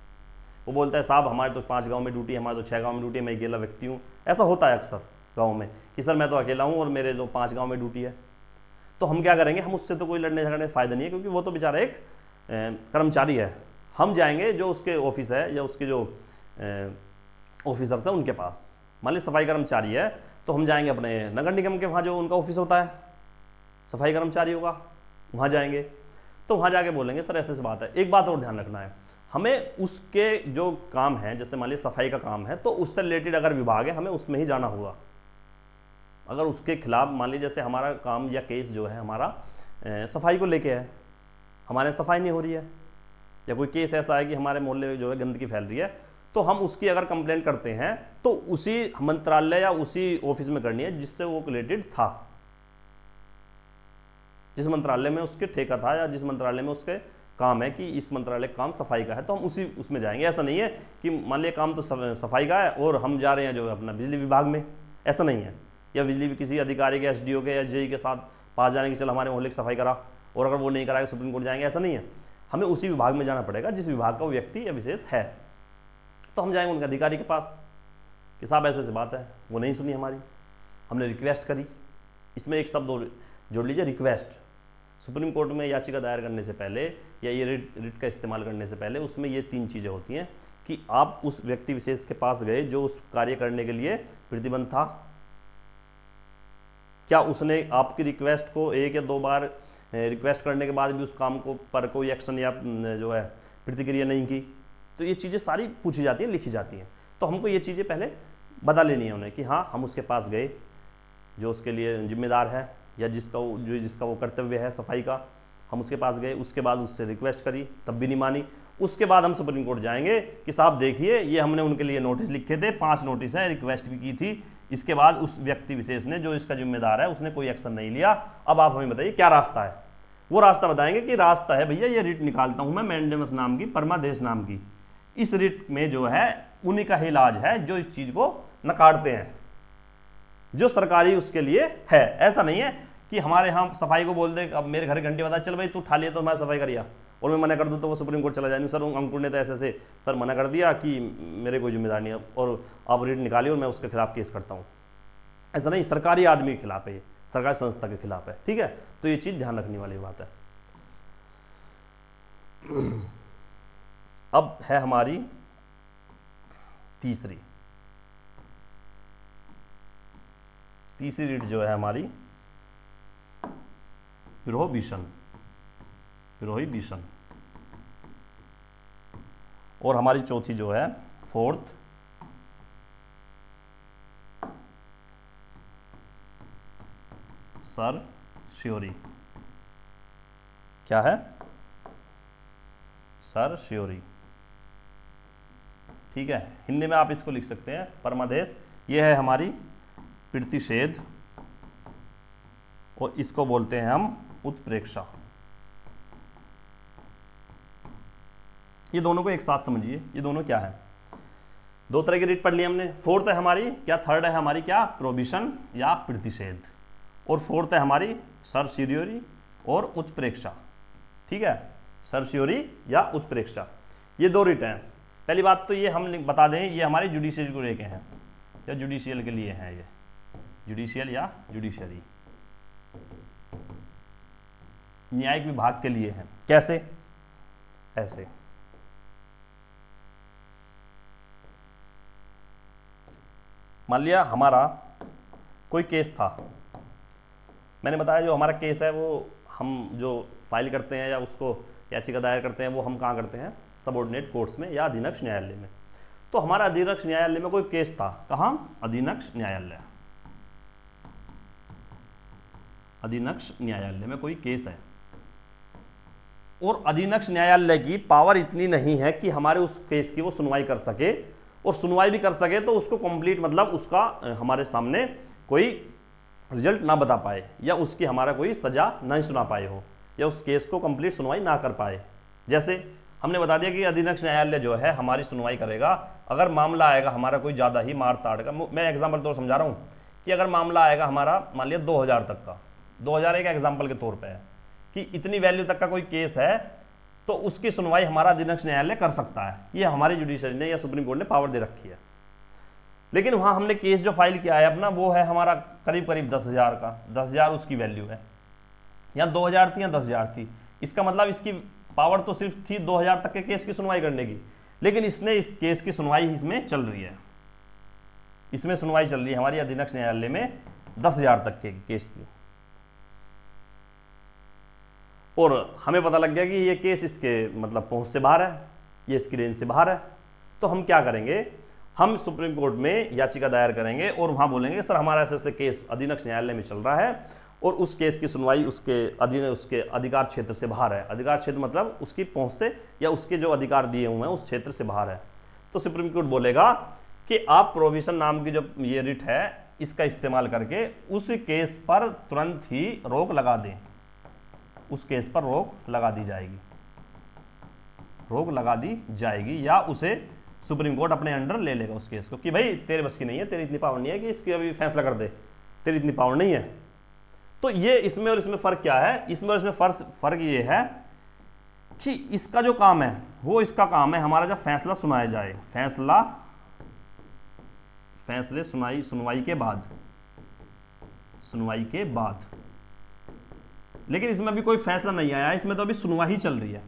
वो बोलता है साहब हमारे तो 5 गांव में ड्यूटी है, हमारे तो 6 गांव में ड्यूटी है, मैं अकेला व्यक्ति हूँ। ऐसा होता है अक्सर गाँव में कि सर मैं तो अकेला हूँ और मेरे जो 5 गाँव में ड्यूटी है। तो हम क्या करेंगे, हम उससे तो कोई लड़ने झगड़ने फ़ायदा नहीं है, क्योंकि वो तो बेचारा एक कर्मचारी है। हम जाएंगे जो उसके ऑफिस है या उसके जो ऑफिसर्स हैं उनके पास। मान लीजिए सफाई कर्मचारी है तो हम जाएंगे अपने नगर निगम के वहाँ जो उनका ऑफिस होता है सफाई कर्मचारियों का, वहाँ जाएंगे। तो वहाँ जाके बोलेंगे सर ऐसे बात है। एक बात और ध्यान रखना है, हमें उसके जो काम है, जैसे मान लीजिए सफाई का काम है, तो उससे रिलेटेड अगर विभाग है हमें उसमें ही जाना होगा। अगर उसके खिलाफ मान लीजिए जैसे हमारा काम या केस जो है हमारा सफाई को लेके है, हमारे सफाई नहीं हो रही है, या कोई केस ऐसा है कि हमारे मोहल्ले में जो है गंदगी फैल रही है, तो हम उसकी अगर कंप्लेंट करते हैं तो उसी मंत्रालय या उसी ऑफिस में करनी है जिससे वो रिलेटेड था, जिस मंत्रालय में उसके ठेका था या जिस मंत्रालय में उसके काम है कि इस मंत्रालय का काम सफाई का है, तो हम उसमें जाएंगे। ऐसा नहीं है कि मान लिया काम तो सफाई का है और हम जा रहे हैं जो है अपना बिजली विभाग में, ऐसा नहीं है। या बिजली भी किसी अधिकारी के, एसडीओ के या जेई के साथ पास जाने की चल हमारे मोहल्ले की सफाई करा, और अगर वो नहीं कराएगा सुप्रीम कोर्ट जाएंगे, ऐसा नहीं है। हमें उसी विभाग में जाना पड़ेगा जिस विभाग का वो व्यक्ति या विशेष है। तो हम जाएंगे उनके अधिकारी के पास कि साहब ऐसे बात है, वो नहीं सुनी हमारी, हमने रिक्वेस्ट करी। इसमें एक शब्द जोड़ लीजिए, रिक्वेस्ट। सुप्रीम कोर्ट में याचिका दायर करने से पहले या ये रिट का इस्तेमाल करने से पहले उसमें ये 3 चीज़ें होती हैं कि आप उस व्यक्ति विशेष के पास गए जो उस कार्य करने के लिए प्रतिबद्ध था, क्या उसने आपकी रिक्वेस्ट को 1 या 2 बार रिक्वेस्ट करने के बाद भी उस काम को पर कोई एक्शन या जो है प्रतिक्रिया नहीं की। तो ये चीज़ें सारी पूछी जाती हैं, लिखी जाती हैं। तो हमको ये चीज़ें पहले बता लेनी है उन्हें कि हाँ हम उसके पास गए जो उसके लिए जिम्मेदार है या जिसका वो कर्तव्य है सफाई का, हम उसके पास गए, उसके बाद उससे रिक्वेस्ट करी, तब भी नहीं मानी। उसके बाद हम सुप्रीम कोर्ट जाएंगे कि साहब देखिए ये हमने उनके लिए नोटिस लिखे थे, 5 नोटिस है, रिक्वेस्ट भी की थी, इसके बाद उस व्यक्ति विशेष ने जो इसका जिम्मेदार है उसने कोई एक्शन नहीं लिया। अब आप हमें बताइए क्या रास्ता है। वो रास्ता बताएंगे कि रास्ता है भैया ये रिट निकालता हूं मैं मैंडेमस नाम की, परमादेश नाम की। इस रिट में जो है उन्हीं का ही इलाज है जो इस चीज को नकारते हैं, जो सरकारी उसके लिए है। ऐसा नहीं है कि हमारे यहाँ सफाई को बोल दे, अब मेरे घर घंटे बता चल भाई तू उठा लिया तो मैं सफाई करिया, और मैं मना कर दूँ तो वो सुप्रीम कोर्ट चला जाए, सर अंकुर ने तो ऐसे सर मना कर दिया कि मेरे कोई जिम्मेदार नहीं है और आप रिट निकालिए और मैं उसके खिलाफ केस करता हूँ। ऐसा नहीं, सरकारी आदमी के खिलाफ है, ये सरकारी संस्था के खिलाफ है, ठीक है। तो ये चीज़ ध्यान रखने वाली बात है। अब है हमारी तीसरी रीट जो है हमारी प्रोहिबिशन, और हमारी चौथी जो है 4th सर्श्योरी। क्या है? सर्श्योरी, ठीक है। हिंदी में आप इसको लिख सकते हैं परमादेश। ये है हमारी प्रतिषेध और इसको बोलते हैं हम उत्प्रेक्षा। ये दोनों को एक साथ समझिए, ये दोनों क्या है, 2 तरह की रीट पढ़ ली हमने। 4th है हमारी क्या, 3rd है हमारी क्या, प्रोहिबिशन या प्रतिषेध, और 4th है हमारी सर्श्योरी और उत्प्रेक्षा, ठीक है। सर्श्योरी या उत्प्रेक्षा, ये 2 रीट हैं। पहली बात तो ये हम बता दें, ये हमारे जुडिशियल को लेके हैं या जुडिशियल के लिए हैं, ये जुडिशियल या जुडिशरी, न्यायिक विभाग के लिए हैं। कैसे? ऐसे, मान लिया हमारा कोई केस था, मैंने बताया जो हमारा केस है वो हम जो फाइल करते हैं या उसको याचिका दायर करते हैं वो हम कहाँ करते हैं, सबऑर्डिनेट कोर्ट्स में या अधीनस्थ न्यायालय में। तो हमारा अधीनस्थ न्यायालय में कोई केस था, कहाँ, अधीनस्थ न्यायालय, अधीनस्थ न्यायालय में कोई केस है और अधीनस्थ न्यायालय की पावर इतनी नहीं है कि हमारे उस केस की वो सुनवाई कर सके, और सुनवाई भी कर सके तो उसको कंप्लीट मतलब उसका हमारे सामने कोई रिजल्ट ना बता पाए, या उसकी हमारा कोई सजा नहीं सुना पाए हो, या उस केस को कंप्लीट सुनवाई ना कर पाए। जैसे हमने बता दिया कि अधीनस्थ न्यायालय जो है हमारी सुनवाई करेगा अगर मामला आएगा हमारा कोई ज़्यादा ही मार ताड़ का। मैं एग्जाम्पल तौर समझा रहा हूँ कि अगर मामला आएगा हमारा मान लिया 2000 तक का, 2000 एक एग्जाम्पल के तौर पे है कि इतनी वैल्यू तक का कोई केस है, तो उसकी सुनवाई हमारा अधीनस्थ न्यायालय कर सकता है। ये हमारी जुडिशरी ने या सुप्रीम कोर्ट ने पावर दे रखी है। लेकिन वहाँ हमने केस जो फाइल किया है अपना वो है हमारा करीब करीब 10,000 का, 10,000 उसकी वैल्यू है, या 2000 थी या 10,000 थी। इसका मतलब इसकी पावर तो सिर्फ थी 2000 तक के केस की सुनवाई करने की, लेकिन इसने इस केस की सुनवाई इसमें चल रही है, इसमें सुनवाई चल रही है हमारी अधीनस्थ न्यायालय में 10,000 तक के केस की, और हमें पता लग गया कि ये केस इसके मतलब पहुंच से बाहर है, ये इसकी रेंज से बाहर है। तो हम क्या करेंगे, हम सुप्रीम कोर्ट में याचिका दायर करेंगे और वहां बोलेंगे सर हमारा ऐसे केस अधीनस्थ न्यायालय में चल रहा है और उस केस की सुनवाई उसके उसके अधिकार क्षेत्र से बाहर है। अधिकार क्षेत्र मतलब उसकी पहुंच से या उसके जो अधिकार दिए हुए हैं उस क्षेत्र से बाहर है। तो सुप्रीम कोर्ट बोलेगा कि आप प्रोविजन नाम की जो ये रिट है इसका इस्तेमाल करके उस केस पर तुरंत ही रोक लगा दें, उस केस पर रोक लगा दी जाएगी, रोक लगा दी जाएगी, या उसे सुप्रीम कोर्ट अपने अंडर ले लेगा उस केस को कि भाई तेरे बस की नहीं है, तेरी इतनी पावर नहीं है कि इसकी अभी फैसला कर दे, तेरी इतनी पावर नहीं है। तो ये इसमें और इसमें फर्क क्या है, इसमें और इसमें फर्क ये है कि इसका जो काम है वो इसका काम है हमारा जब फैसला सुनाया जाए, फैसले सुनवाई के बाद, लेकिन इसमें अभी कोई फैसला नहीं आया, इसमें तो अभी सुनवाई ही चल रही है,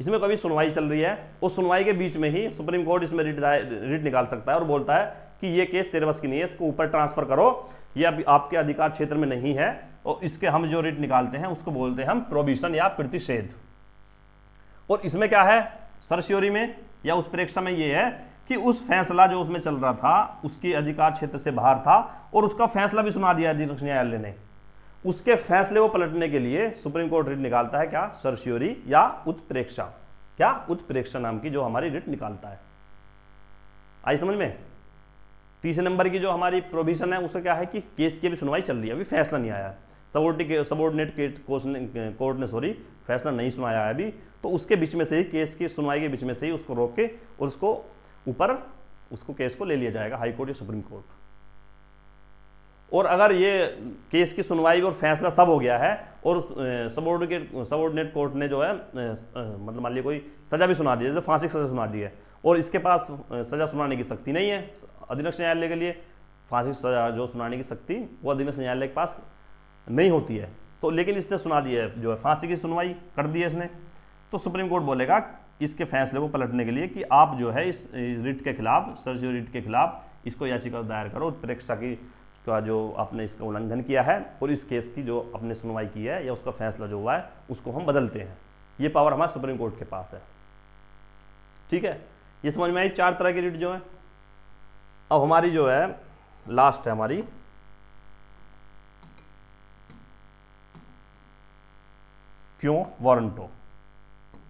इसमें कभी सुनवाई चल रही है। उस सुनवाई के बीच में ही सुप्रीम कोर्ट इसमें रिट निकाल सकता है और बोलता है कि ये केस तेरे बस की नहीं है, इसको ऊपर ट्रांसफर करो, ये अभी आपके अधिकार क्षेत्र में नहीं है, और इसके हम जो रिट निकालते हैं उसको बोलते हैं हम प्रोविशन या प्रतिषेध। और इसमें क्या है सर्शियोरी में या उत्प्रेक्षा में ये है कि उस फैसला जो उसमें चल रहा था उसके अधिकार क्षेत्र से बाहर था और उसका फैसला भी सुना दिया अधीनस्थ न्यायालय ने, उसके फैसले को पलटने के लिए सुप्रीम कोर्ट रिट निकालता है क्या, सर्शियोरी या उत्प्रेक्षा, क्या उत्प्रेक्षा नाम की जो हमारी रिट निकालता है। आई समझ में। तीसरे नंबर की जो हमारी प्रोविजन है उसका क्या है कि केस की भी सुनवाई चल रही है, अभी फैसला नहीं आया, सबोर्डिनेट कोर्ट ने फैसला नहीं सुनाया है अभी, तो उसके बीच में से ही केस की सुनवाई के बीच में से ही उसको रोक के और उसको ऊपर उसको केस को ले लिया जाएगा हाई कोर्ट या सुप्रीम कोर्ट। और अगर ये केस की सुनवाई और फैसला सब हो गया है और सबोर्डिनेट कोर्ट ने जो है मतलब मान लिया कोई सजा भी सुना दी है, जैसे फांसी की सजा सुना दी है, और इसके पास सजा सुनाने की शक्ति नहीं है अधीनस्थ न्यायालय के लिए, फांसी की सजा जो सुनाने की शक्ति वो अधीनस्थ न्यायालय के पास नहीं होती है, तो लेकिन इसने सुना दी है जो है फांसी की सुनवाई कर दी है इसने, तो सुप्रीम कोर्ट बोलेगा इसके फैसले को पलटने के लिए कि आप जो है इस रिट के खिलाफ, सर्शियोरी रिट के खिलाफ इसको याचिका दायर करो, उत्प्रेक्षा की का जो आपने इसका उल्लंघन किया है और इस केस की जो आपने सुनवाई की है या उसका फैसला जो हुआ है उसको हम बदलते हैं। ये पावर हमारे सुप्रीम कोर्ट के पास है। ठीक है, ये समझ में आई 4 तरह की रिट जो है। अब हमारी जो है लास्ट है हमारी क्यों वारंटो,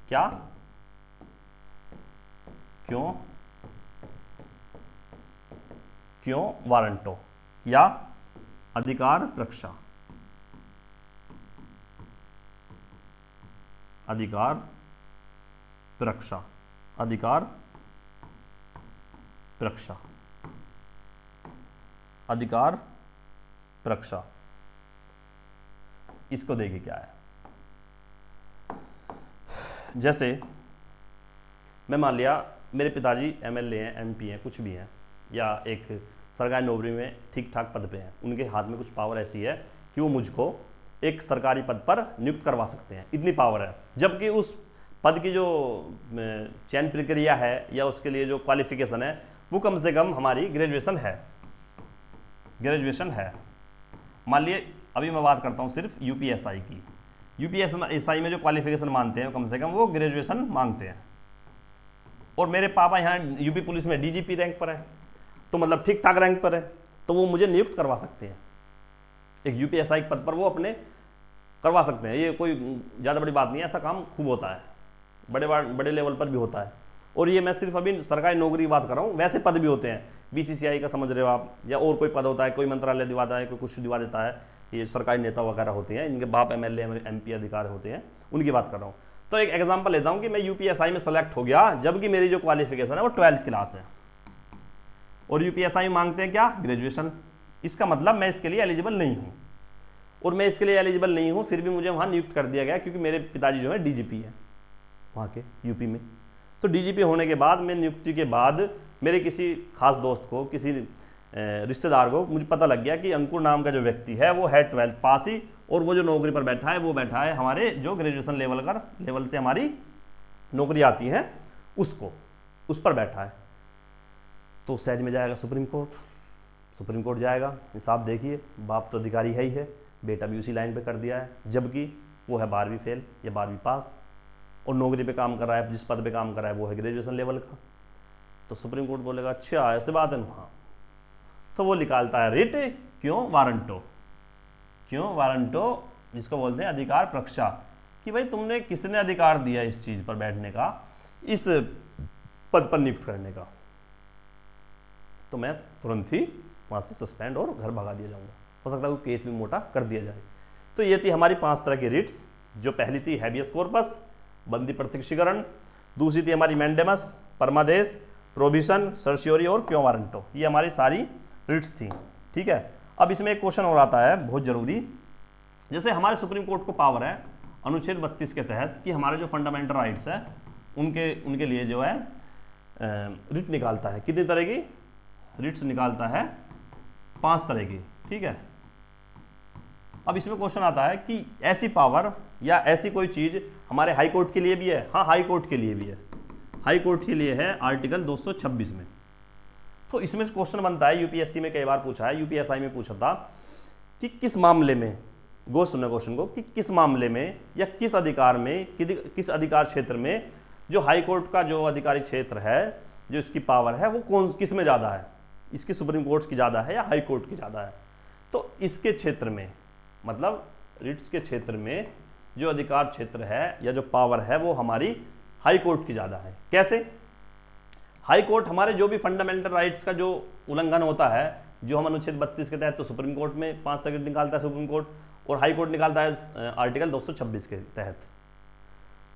क्या क्यों वारंटो या अधिकार प्रक्षा, अधिकार प्रक्षा, अधिकार प्रक्षा, अधिकार प्रक्षा। इसको देखिए क्या है। जैसे मैं मान लिया मेरे पिताजी एमएलए हैं, एमपी हैं, कुछ भी हैं, या एक सरकारी नौकरी में ठीक ठाक पद पे हैं, उनके हाथ में कुछ पावर ऐसी है कि वो मुझको एक सरकारी पद पर नियुक्त करवा सकते हैं, इतनी पावर है। जबकि उस पद की जो चयन प्रक्रिया है या उसके लिए जो क्वालिफिकेशन है वो कम से कम हमारी ग्रेजुएशन है। मान लिए अभी मैं बात करता हूँ सिर्फ यूपीएसआई की, यूपीएसआई में जो क्वालिफिकेशन मानते हैं कम से कम वो ग्रेजुएशन मांगते हैं, और मेरे पापा यहाँ यूपी पुलिस में डीजीपी रैंक पर है, तो मतलब ठीक ठाक रैंक पर है, तो वो मुझे नियुक्त करवा सकते हैं एक यूपीएसआई पद पर वो अपने करवा सकते हैं। ये कोई ज़्यादा बड़ी बात नहीं है, ऐसा काम खूब होता है, बड़े लेवल पर भी होता है। और ये मैं सिर्फ अभी सरकारी नौकरी की बात कर रहा हूँ, वैसे पद भी होते हैं, बीसीसीआई का समझ रहे हो आप, या और कोई पद होता है, कोई मंत्रालय दिवाता है, कोई कुछ दिवा देता है, ये सरकारी नेता वगैरह होते हैं, इनके बाप एमएलए एमपी अधिकार होते हैं, उनकी बात कर रहा हूँ। तो एक एग्जांपल लेता हूँ कि मैं यूपीएसआई में सेलेक्ट हो गया, जबकि मेरी जो क्वालिफिकेशन है वो 12th क्लास है, और यूपीएसआई में मांगते हैं क्या, ग्रेजुएशन। इसका मतलब मैं इसके लिए एलिजिबल नहीं हूँ, और मैं इसके लिए एलिजिबल नहीं हूँ, फिर भी मुझे वहाँ नियुक्त कर दिया गया, क्योंकि मेरे पिताजी जो है डीजीपी है वहाँ के यूपी में। तो डीजीपी होने के बाद मैं नियुक्ति के बाद मेरे किसी खास दोस्त को, किसी रिश्तेदार को मुझे पता लग गया कि अंकुर नाम का जो व्यक्ति है वो है 12th पास ही, और वो जो नौकरी पर बैठा है वो बैठा है हमारे जो ग्रेजुएशन लेवल से हमारी नौकरी आती है उसको, उस पर बैठा है। तो सहज में जाएगा सुप्रीम कोर्ट जाएगा, साहब देखिए बाप तो अधिकारी है ही है, बेटा भी उसी लाइन पे कर दिया है, जबकि वो है 12वीं फेल या 12वीं पास, और नौकरी पे काम कर रहा है, जिस पद पे काम कर रहा है वो है ग्रेजुएशन लेवल का। तो सुप्रीम कोर्ट बोलेगा अच्छा ऐसे बात है, हाँ। तो वो निकालता है रिट, क्यों, वारंटो, जिसको बोलते हैं अधिकार प्रक्षा, कि भाई तुमने किसने अधिकार दिया इस चीज़ पर बैठने का, इस पद पर नियुक्त करने का। तो मैं तुरंत ही वहाँ से सस्पेंड और घर भगा दिया जाऊँगा, हो सकता है वो केस भी मोटा कर दिया जाए। तो ये थी हमारी 5 तरह की रिट्स, जो पहली थी हैबियस कॉर्पस, बंदी प्रत्यक्षीकरण, दूसरी थी हमारी मैंडेमस, परमादेश, प्रोविशन, सर्शियोरी और क्यों वारंटो। ये हमारी सारी रिट्स थी, ठीक है। अब इसमें एक क्वेश्चन और आता है बहुत जरूरी, जैसे हमारे सुप्रीम कोर्ट को पावर है अनुच्छेद 32 के तहत कि हमारे जो फंडामेंटल राइट्स है उनके लिए जो है रिट निकालता है। कितनी तरह की रिट्स निकालता है, 5 तरह की, ठीक है। अब इसमें क्वेश्चन आता है कि ऐसी पावर या ऐसी कोई चीज हमारे हाई कोर्ट के लिए भी है। हाँ, हाई कोर्ट के लिए भी है, हाई कोर्ट के लिए है आर्टिकल 226 में। तो इसमें क्वेश्चन बनता है, यूपीएससी में कई बार पूछा है, यूपीएसआई में पूछा था कि किस मामले में, गो सुनना क्वेश्चन को, कि किस मामले में या किस अधिकार में, किस अधिकार क्षेत्र में जो हाई कोर्ट का जो अधिकारी क्षेत्र है, जो इसकी पावर है वो किस में ज़्यादा है, इसकी सुप्रीम कोर्ट की ज़्यादा है या हाई कोर्ट की ज़्यादा है। तो इसके क्षेत्र में, मतलब रिट्स के क्षेत्र में जो अधिकार क्षेत्र है या जो पावर है वो हमारी हाई कोर्ट की ज़्यादा है। कैसे? हाई कोर्ट हमारे जो भी फंडामेंटल राइट्स का जो उल्लंघन होता है, जो हम अनुच्छेद 32 के तहत, तो सुप्रीम कोर्ट में 5 तरह निकालता है सुप्रीम कोर्ट, और हाई कोर्ट निकालता है आर्टिकल 226 के तहत।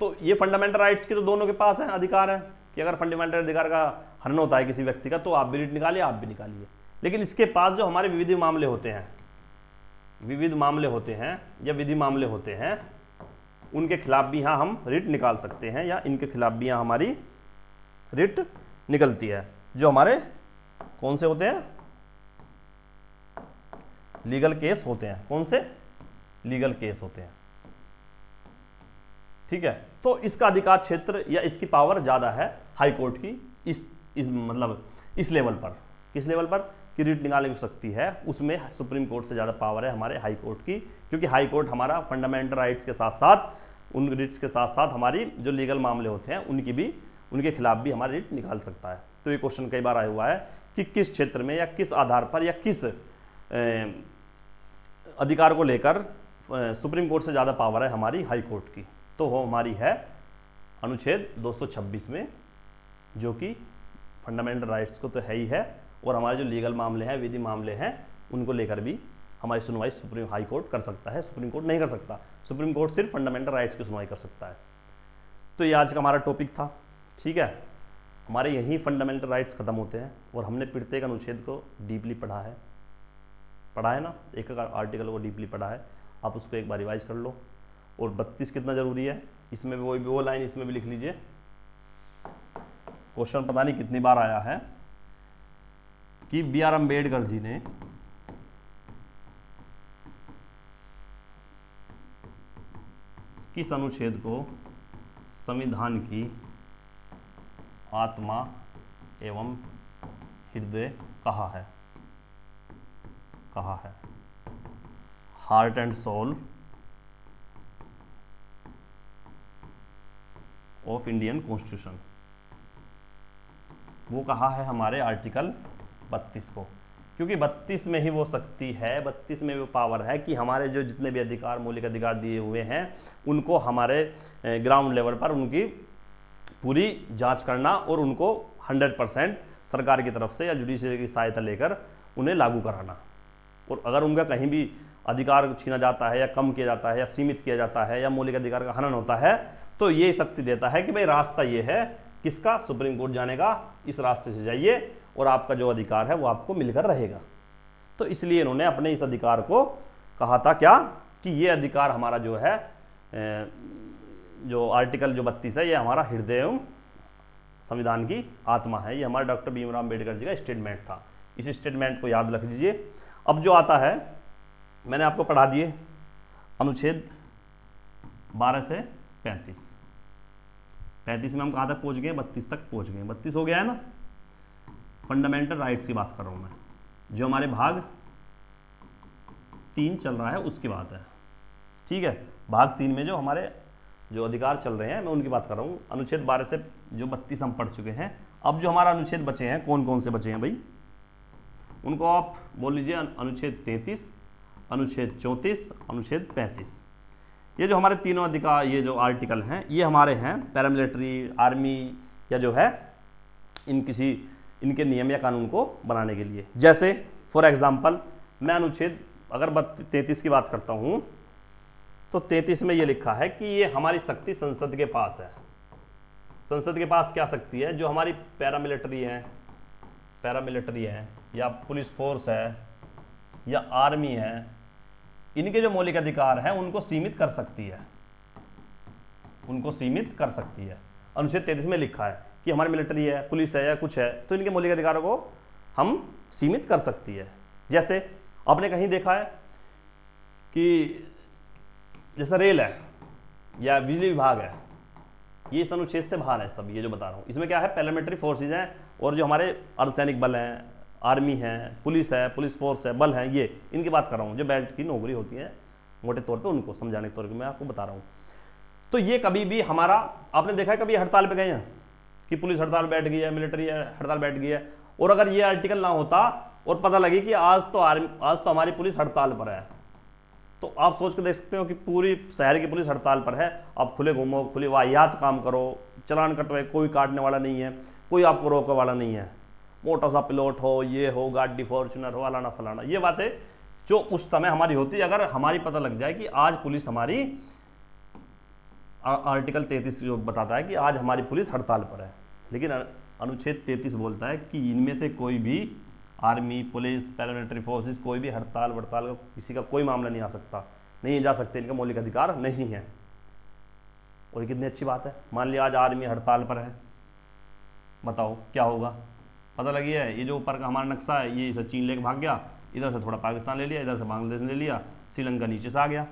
तो ये फंडामेंटल राइट्स की तो दोनों के पास है अधिकार है कि अगर फंडामेंटल अधिकार का हनन होता है किसी व्यक्ति का तो आप भी रिट निकालिए, आप भी निकालिए। लेकिन इसके पास जो हमारे विविध मामले होते हैं, या विधि मामले होते हैं, उनके खिलाफ भी यहाँ हम रिट निकाल सकते हैं, या इनके खिलाफ भी यहाँ हमारी रिट निकलती है। जो हमारे कौन से होते हैं, लीगल केस होते हैं। कौन से? लीगल केस होते हैं, ठीक है। तो इसका अधिकार क्षेत्र या इसकी पावर ज्यादा है हाई कोर्ट की, इस लेवल पर। किस लेवल पर? कि रिट निकालने की शक्ति है, उसमें सुप्रीम कोर्ट से ज़्यादा पावर है हमारे हाई कोर्ट की, क्योंकि हाई कोर्ट हमारा फंडामेंटल राइट्स के साथ साथ, उन रिट्स के साथ साथ हमारी जो लीगल मामले होते हैं उनके खिलाफ भी हमारा रिट निकाल सकता है। तो ये क्वेश्चन कई बार आया हुआ है कि किस क्षेत्र में या किस आधार पर या किस अधिकार को लेकर सुप्रीम कोर्ट से ज़्यादा पावर है हमारी हाई कोर्ट की। तो वो हमारी है अनुच्छेद 226 में, जो कि फंडामेंटल राइट्स को तो है ही है, और हमारे जो लीगल मामले हैं, विधि मामले हैं, उनको लेकर भी हमारी सुनवाई सुप्रीम हाई कोर्ट कर सकता है, सुप्रीम कोर्ट नहीं कर सकता। सुप्रीम कोर्ट सिर्फ फंडामेंटल राइट्स की सुनवाई कर सकता है। तो ये आज का हमारा टॉपिक था, ठीक है। हमारे यहीं फंडामेंटल राइट्स खत्म होते हैं, और हमने प्रत्येक अनुच्छेद को डीपली पढ़ा है ना, एक आर्टिकल को डीपली पढ़ा है। आप उसको एक बार रिवाइज कर लो। और 32 कितना जरूरी है, इसमें भी वो लाइन इसमें भी लिख लीजिए। क्वेश्चन पता नहीं कितनी बार आया है कि बी आर अम्बेडकर जी ने किस अनुच्छेद को संविधान की आत्मा एवं हृदय कहा है। Heart and soul of Indian constitution, वो कहा है हमारे आर्टिकल 32 को, क्योंकि 32 में ही वो शक्ति है, 32 में वो पावर है कि हमारे जो जितने भी अधिकार, मौलिक अधिकार दिए हुए हैं, उनको हमारे ग्राउंड लेवल पर उनकी पूरी जांच करना और उनको 100% सरकार की तरफ से या जुडिशरी की सहायता लेकर उन्हें लागू कराना। और अगर उनका कहीं भी अधिकार छीना जाता है या कम किया जाता है या सीमित किया जाता है या मौलिक अधिकार का हनन होता है, तो ये शक्ति देता है कि भाई रास्ता ये है किसका, सुप्रीम कोर्ट जाने का, इस रास्ते से जाइए और आपका जो अधिकार है वो आपको मिलकर रहेगा। तो इसलिए इन्होंने अपने इस अधिकार को कहा था क्या, कि ये अधिकार हमारा जो है, जो आर्टिकल जो 32 है, ये हमारा हृदय एवं संविधान की आत्मा है। ये हमारे डॉक्टर भीमराव अम्बेडकर जी का स्टेटमेंट था। इस स्टेटमेंट को याद रख लीजिए। अब जो आता है, मैंने आपको पढ़ा दिए अनुच्छेद 12 से 35 में हम कहाँ तक पहुँच गए, 32 तक पहुँच गए। 32 हो गया है ना। फंडामेंटल राइट्स की बात कर रहा हूँ मैं, जो हमारे भाग 3 चल रहा है उसकी बात है, ठीक है। भाग 3 में जो हमारे जो अधिकार चल रहे हैं मैं उनकी बात कर रहा हूँ। अनुच्छेद 12 से जो 32 हम पढ़ चुके हैं। अब जो हमारा अनुच्छेद बचे हैं, कौन कौन से बचे हैं भाई, उनको आप बोल लीजिए। अनुच्छेद 33, अनुच्छेद 34, अनुच्छेद 35। ये जो हमारे तीनों अधिकार, ये जो आर्टिकल हैं, ये हमारे हैं पैरामिलिट्री, आर्मी या जो है इनके नियम या कानून को बनाने के लिए। जैसे फॉर एग्जांपल मैं अनुच्छेद अगर 33 की बात करता हूँ, तो 33 में ये लिखा है कि ये हमारी शक्ति संसद के पास है। संसद के पास क्या शक्ति है, जो हमारी पैरामिलिट्री है या पुलिस फोर्स है या आर्मी है, इनके जो मौलिक अधिकार हैं उनको सीमित कर सकती है, अनुच्छेद 33 में लिखा है कि हमारी मिलिट्री है, पुलिस है या कुछ है, तो इनके मौलिक अधिकारों को हम सीमित कर सकती है। जैसे आपने कहीं देखा है कि जैसे रेल है या बिजली विभाग है, ये इस अनुच्छेद से बाहर है सब। ये जो बता रहा हूँ इसमें क्या है, पैरामिलिट्री फोर्सेज हैं और जो हमारे अर्धसैनिक बल हैं, आर्मी है, पुलिस फोर्स है, बल है, ये इनकी बात कर रहा हूँ। जो बेल्ट की नौकरी होती है मोटे तौर पे, उनको समझाने के तौर पे मैं आपको बता रहा हूँ। तो ये कभी भी हमारा, आपने देखा है कभी हड़ताल पे गए हैं कि पुलिस हड़ताल बैठ गई है, मिलिट्री हड़ताल बैठ गई है, और अगर ये आर्टिकल ना होता और पता लगे कि आज तो हमारी पुलिस हड़ताल पर है, तो आप सोच के देख सकते हो कि पूरी शहर की पुलिस हड़ताल पर है। आप खुले घूमो, खुले वाहियात काम करो, चलान कटवाए, कोई काटने वाला नहीं है, कोई आपको रोकने वाला नहीं है। मोटा सा पिलोट हो, ये हो, गाड़ी फॉर्चुनर हो, अलाना फलाना, ये बातें जो उस समय हमारी होती है। अगर हमारी पता लग जाए कि आज पुलिस हमारी, आर्टिकल 33 जो बताता है कि आज हमारी पुलिस हड़ताल पर है, लेकिन अनुच्छेद 33 बोलता है कि इनमें से कोई भी आर्मी, पुलिस, पैरामिलिट्री फोर्सेस, कोई भी हड़ताल वड़ताल का किसी का कोई मामला नहीं आ सकता, नहीं जा सकते, इनका मौलिक अधिकार नहीं है। और ये कितनी अच्छी बात है। मान लिया आज आर्मी हड़ताल पर है, बताओ क्या होगा। पता लगी है, ये जो ऊपर का हमारा नक्शा है, ये इसे चीन लेके भाग गया, इधर से थोड़ा पाकिस्तान ले लिया, इधर से बांग्लादेश ले लिया, श्रीलंका नीचे से आ गया,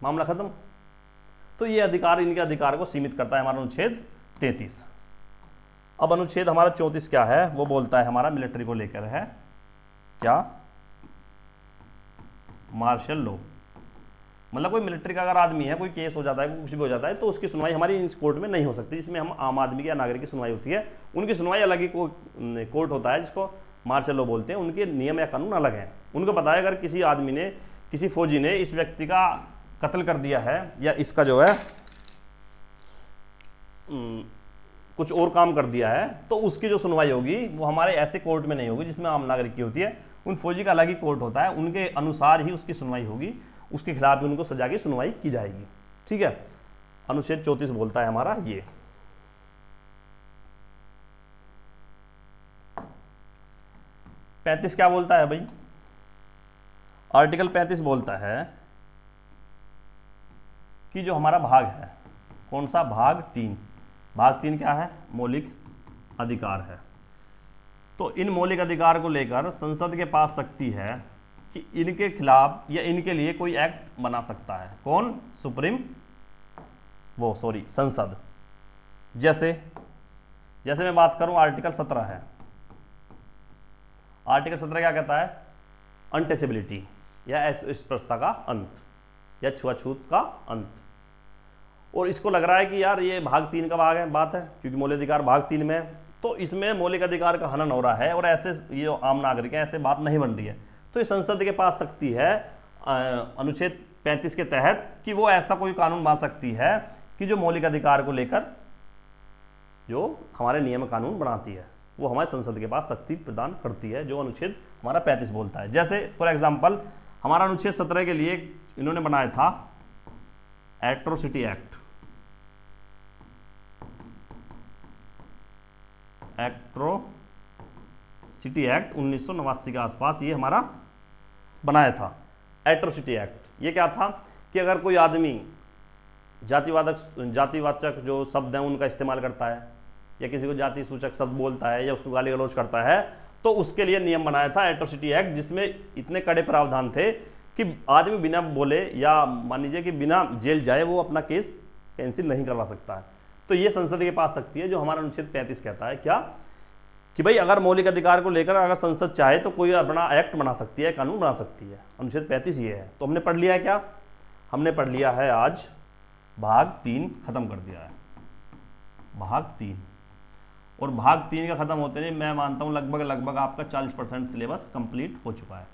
मामला खत्म। तो ये अधिकार, इनके अधिकार को सीमित करता है हमारा अनुच्छेद 33। अब अनुच्छेद हमारा 34 क्या है, वो बोलता है हमारा मिलिट्री को लेकर है क्या, मार्शल लॉ। मतलब कोई मिलिट्री का अगर आदमी है, कोई केस हो जाता है, कुछ भी हो जाता है, तो उसकी सुनवाई हमारी इस कोर्ट में नहीं हो सकती, जिसमें हम आम आदमी की या नागरिक की सुनवाई होती है। उनकी सुनवाई अलग ही कोर्ट होता है, जिसको मार्शल लॉ बोलते हैं। उनके नियम या कानून अलग हैं। उनको पता है अगर किसी आदमी ने, किसी फौजी ने इस व्यक्ति का कत्ल कर दिया है या इसका जो है कुछ और काम कर दिया है, तो उसकी जो सुनवाई होगी वो हमारे ऐसे कोर्ट में नहीं होगी जिसमें आम नागरिक की होती है। उन फौजी का अलग ही कोर्ट होता है, उनके अनुसार ही उसकी सुनवाई होगी, उसके खिलाफ भी उनको सजा की सुनवाई की जाएगी। ठीक है, अनुच्छेद 34 बोलता है हमारा ये। पैंतीस क्या बोलता है भाई, आर्टिकल 35 बोलता है कि जो हमारा भाग है, कौन सा, भाग 3। भाग 3 क्या है, मौलिक अधिकार है। तो इन मौलिक अधिकार को लेकर संसद के पास शक्ति है कि इनके खिलाफ या इनके लिए कोई एक्ट बना सकता है। कौन, संसद। जैसे मैं बात करूं, आर्टिकल 17 है। आर्टिकल 17 क्या कहता है, अनटचेबिलिटी या अस्पृश्यता का अंत या छुआछूत का अंत। और इसको लग रहा है कि यार ये भाग 3 का बात है, क्योंकि मौलिक अधिकार भाग 3 में तो इसमें मौलिक अधिकार का हनन हो रहा है और ऐसे ये जो आम नागरिक हैं ऐसे बात नहीं बन रही है। तो ये संसद के पास शक्ति है अनुच्छेद 35 के तहत कि वो ऐसा कोई कानून बना सकती है कि जो मौलिक अधिकार को लेकर जो हमारे नियम कानून बनाती है, वो हमारे संसद के पास शक्ति प्रदान करती है, जो अनुच्छेद हमारा 35 बोलता है। जैसे फॉर एग्जांपल हमारा अनुच्छेद 17 के लिए इन्होंने बनाया था एट्रोसिटी एक्ट। एट्रोसिटी एक्ट 1989 के आसपास ये हमारा बनाया था। एट्रोसिटी एक्ट ये क्या था कि अगर कोई आदमी जातिवाचक जो शब्द हैं उनका इस्तेमाल करता है या किसी को जाति सूचक शब्द बोलता है या उसको गाली गलौज करता है, तो उसके लिए नियम बनाया था एट्रोसिटी एक्ट, जिसमें इतने कड़े प्रावधान थे कि आदमी बिना बोले या मान लीजिए कि बिना जेल जाए वो अपना केस कैंसिल नहीं करवा सकता है। तो ये संसद के पास शक्ति है जो हमारा अनुच्छेद 35 कहता है क्या कि भाई अगर मौलिक अधिकार को लेकर अगर संसद चाहे तो कोई अपना एक्ट बना सकती है, कानून बना सकती है। अनुच्छेद 35 ये है। तो हमने पढ़ लिया है क्या? हमने पढ़ लिया है आज भाग 3 खत्म कर दिया है, भाग 3। और भाग 3 का खत्म होते नहीं मैं मानता हूं लगभग आपका 40% सिलेबस कंप्लीट हो चुका है।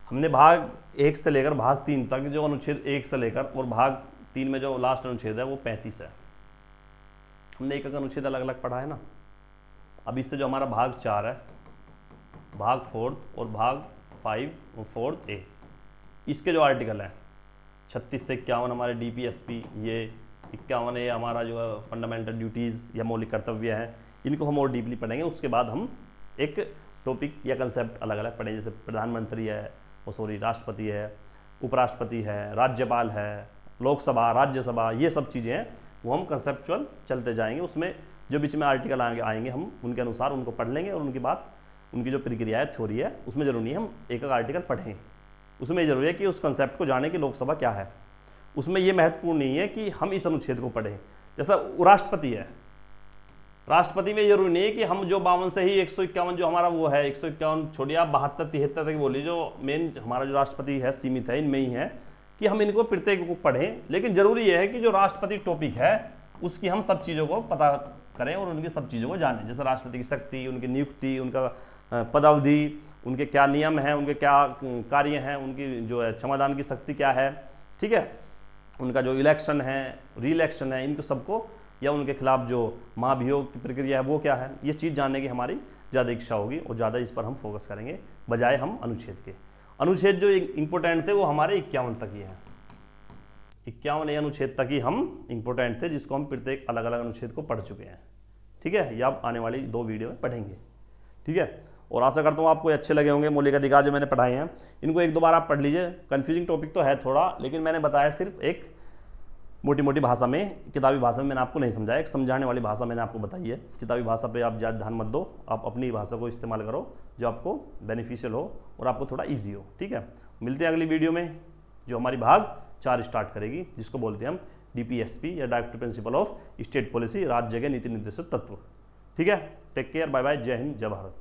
हमने भाग 1 से लेकर भाग 3 तक जो अनुच्छेद 1 से लेकर और भाग 3 में जो लास्ट अनुच्छेद है वो 35 है। हमने एक अनुच्छेद अलग अलग पढ़ा है ना। अब इससे जो हमारा भाग 4 है, भाग 4 और भाग 5 और 4 ए, इसके जो आर्टिकल हैं 36 से 51 हमारे डीपीएसपी, ये 51 ये हमारा जो है फंडामेंटल ड्यूटीज़ या मौलिक कर्तव्य हैं, इनको हम और डीपली पढ़ेंगे। उसके बाद हम एक टॉपिक या कंसेप्ट अलग अलग पढ़ेंगे, जैसे प्रधानमंत्री है, राष्ट्रपति है, उपराष्ट्रपति है, राज्यपाल है, लोकसभा, राज्यसभा, ये सब चीज़ें हैं वो हम कंसेप्चुअल चलते जाएंगे। उसमें जो बीच में आर्टिकल आएंगे हम उनके अनुसार उनको पढ़ लेंगे और उनकी बात, उनकी जो प्रक्रिया है, थ्योरी है, उसमें जरूरी नहीं है हम एक एक आर्टिकल पढ़ें। उसमें ये जरूरी है कि उस कंसेप्ट को जाने कि लोकसभा क्या है। उसमें ये महत्वपूर्ण नहीं है कि हम इस अनुच्छेद को पढ़ें। जैसा राष्ट्रपति है, राष्ट्रपति में जरूरी नहीं है कि हम जो 52 से ही 151 जो हमारा वो है 151 छोड़िए आप 72 73 तक बोलिए, जो मेन हमारा जो राष्ट्रपति है सीमित है, इनमें ही है कि हम इनको प्रत्येक को पढ़ें। लेकिन जरूरी यह है कि जो राष्ट्रपति टॉपिक है उसकी हम सब चीज़ों को पता करें और उनकी सब चीज़ों को जानें। जैसे राष्ट्रपति की शक्ति, उनकी नियुक्ति, उनका पदावधि, उनके क्या नियम हैं, उनके क्या कार्य हैं, उनकी जो है क्षमादान की शक्ति क्या है, ठीक है, उनका जो इलेक्शन है, री इलेक्शन है, इनको सबको, या उनके खिलाफ जो महाभियोग की प्रक्रिया है वो क्या है, ये चीज़ जानने की हमारी ज़्यादा इच्छा होगी और ज़्यादा इस पर हम फोकस करेंगे बजाय हम अनुच्छेद के। अनुच्छेद जो इम्पोर्टेंट थे वो हमारे 51 तक ही हैं। 51 अनुच्छेद तक ही हम इम्पोर्टेंट थे, जिसको हम प्रत्येक अलग अलग अनुच्छेद को पढ़ चुके हैं। ठीक है, ये आप आने वाली 2 वीडियो में पढ़ेंगे। ठीक है, और आशा करता हूँ आपको अच्छे लगे होंगे मौलिक अधिकार जो मैंने पढ़ाए हैं। इनको 1-2 बार आप पढ़ लीजिए। कन्फ्यूजिंग टॉपिक तो है थोड़ा, लेकिन मैंने बताया सिर्फ एक मोटी मोटी भाषा में, किताबी भाषा में मैंने आपको नहीं समझाया, एक समझाने वाली भाषा मैंने आपको बताई है। किताबी भाषा पे आप ज़्यादा ध्यान मत दो, आप अपनी भाषा को इस्तेमाल करो जो आपको बेनिफिशियल हो और आपको थोड़ा ईजी हो। ठीक है, मिलते हैं अगली वीडियो में जो हमारी भाग 4 स्टार्ट करेगी, जिसको बोलते हैं हम DPSP या directive principle of state policy, राज्य के नीति निर्देशक तत्व। ठीक है, टेक केयर, बाय बाय, जय हिंद, जय भारत।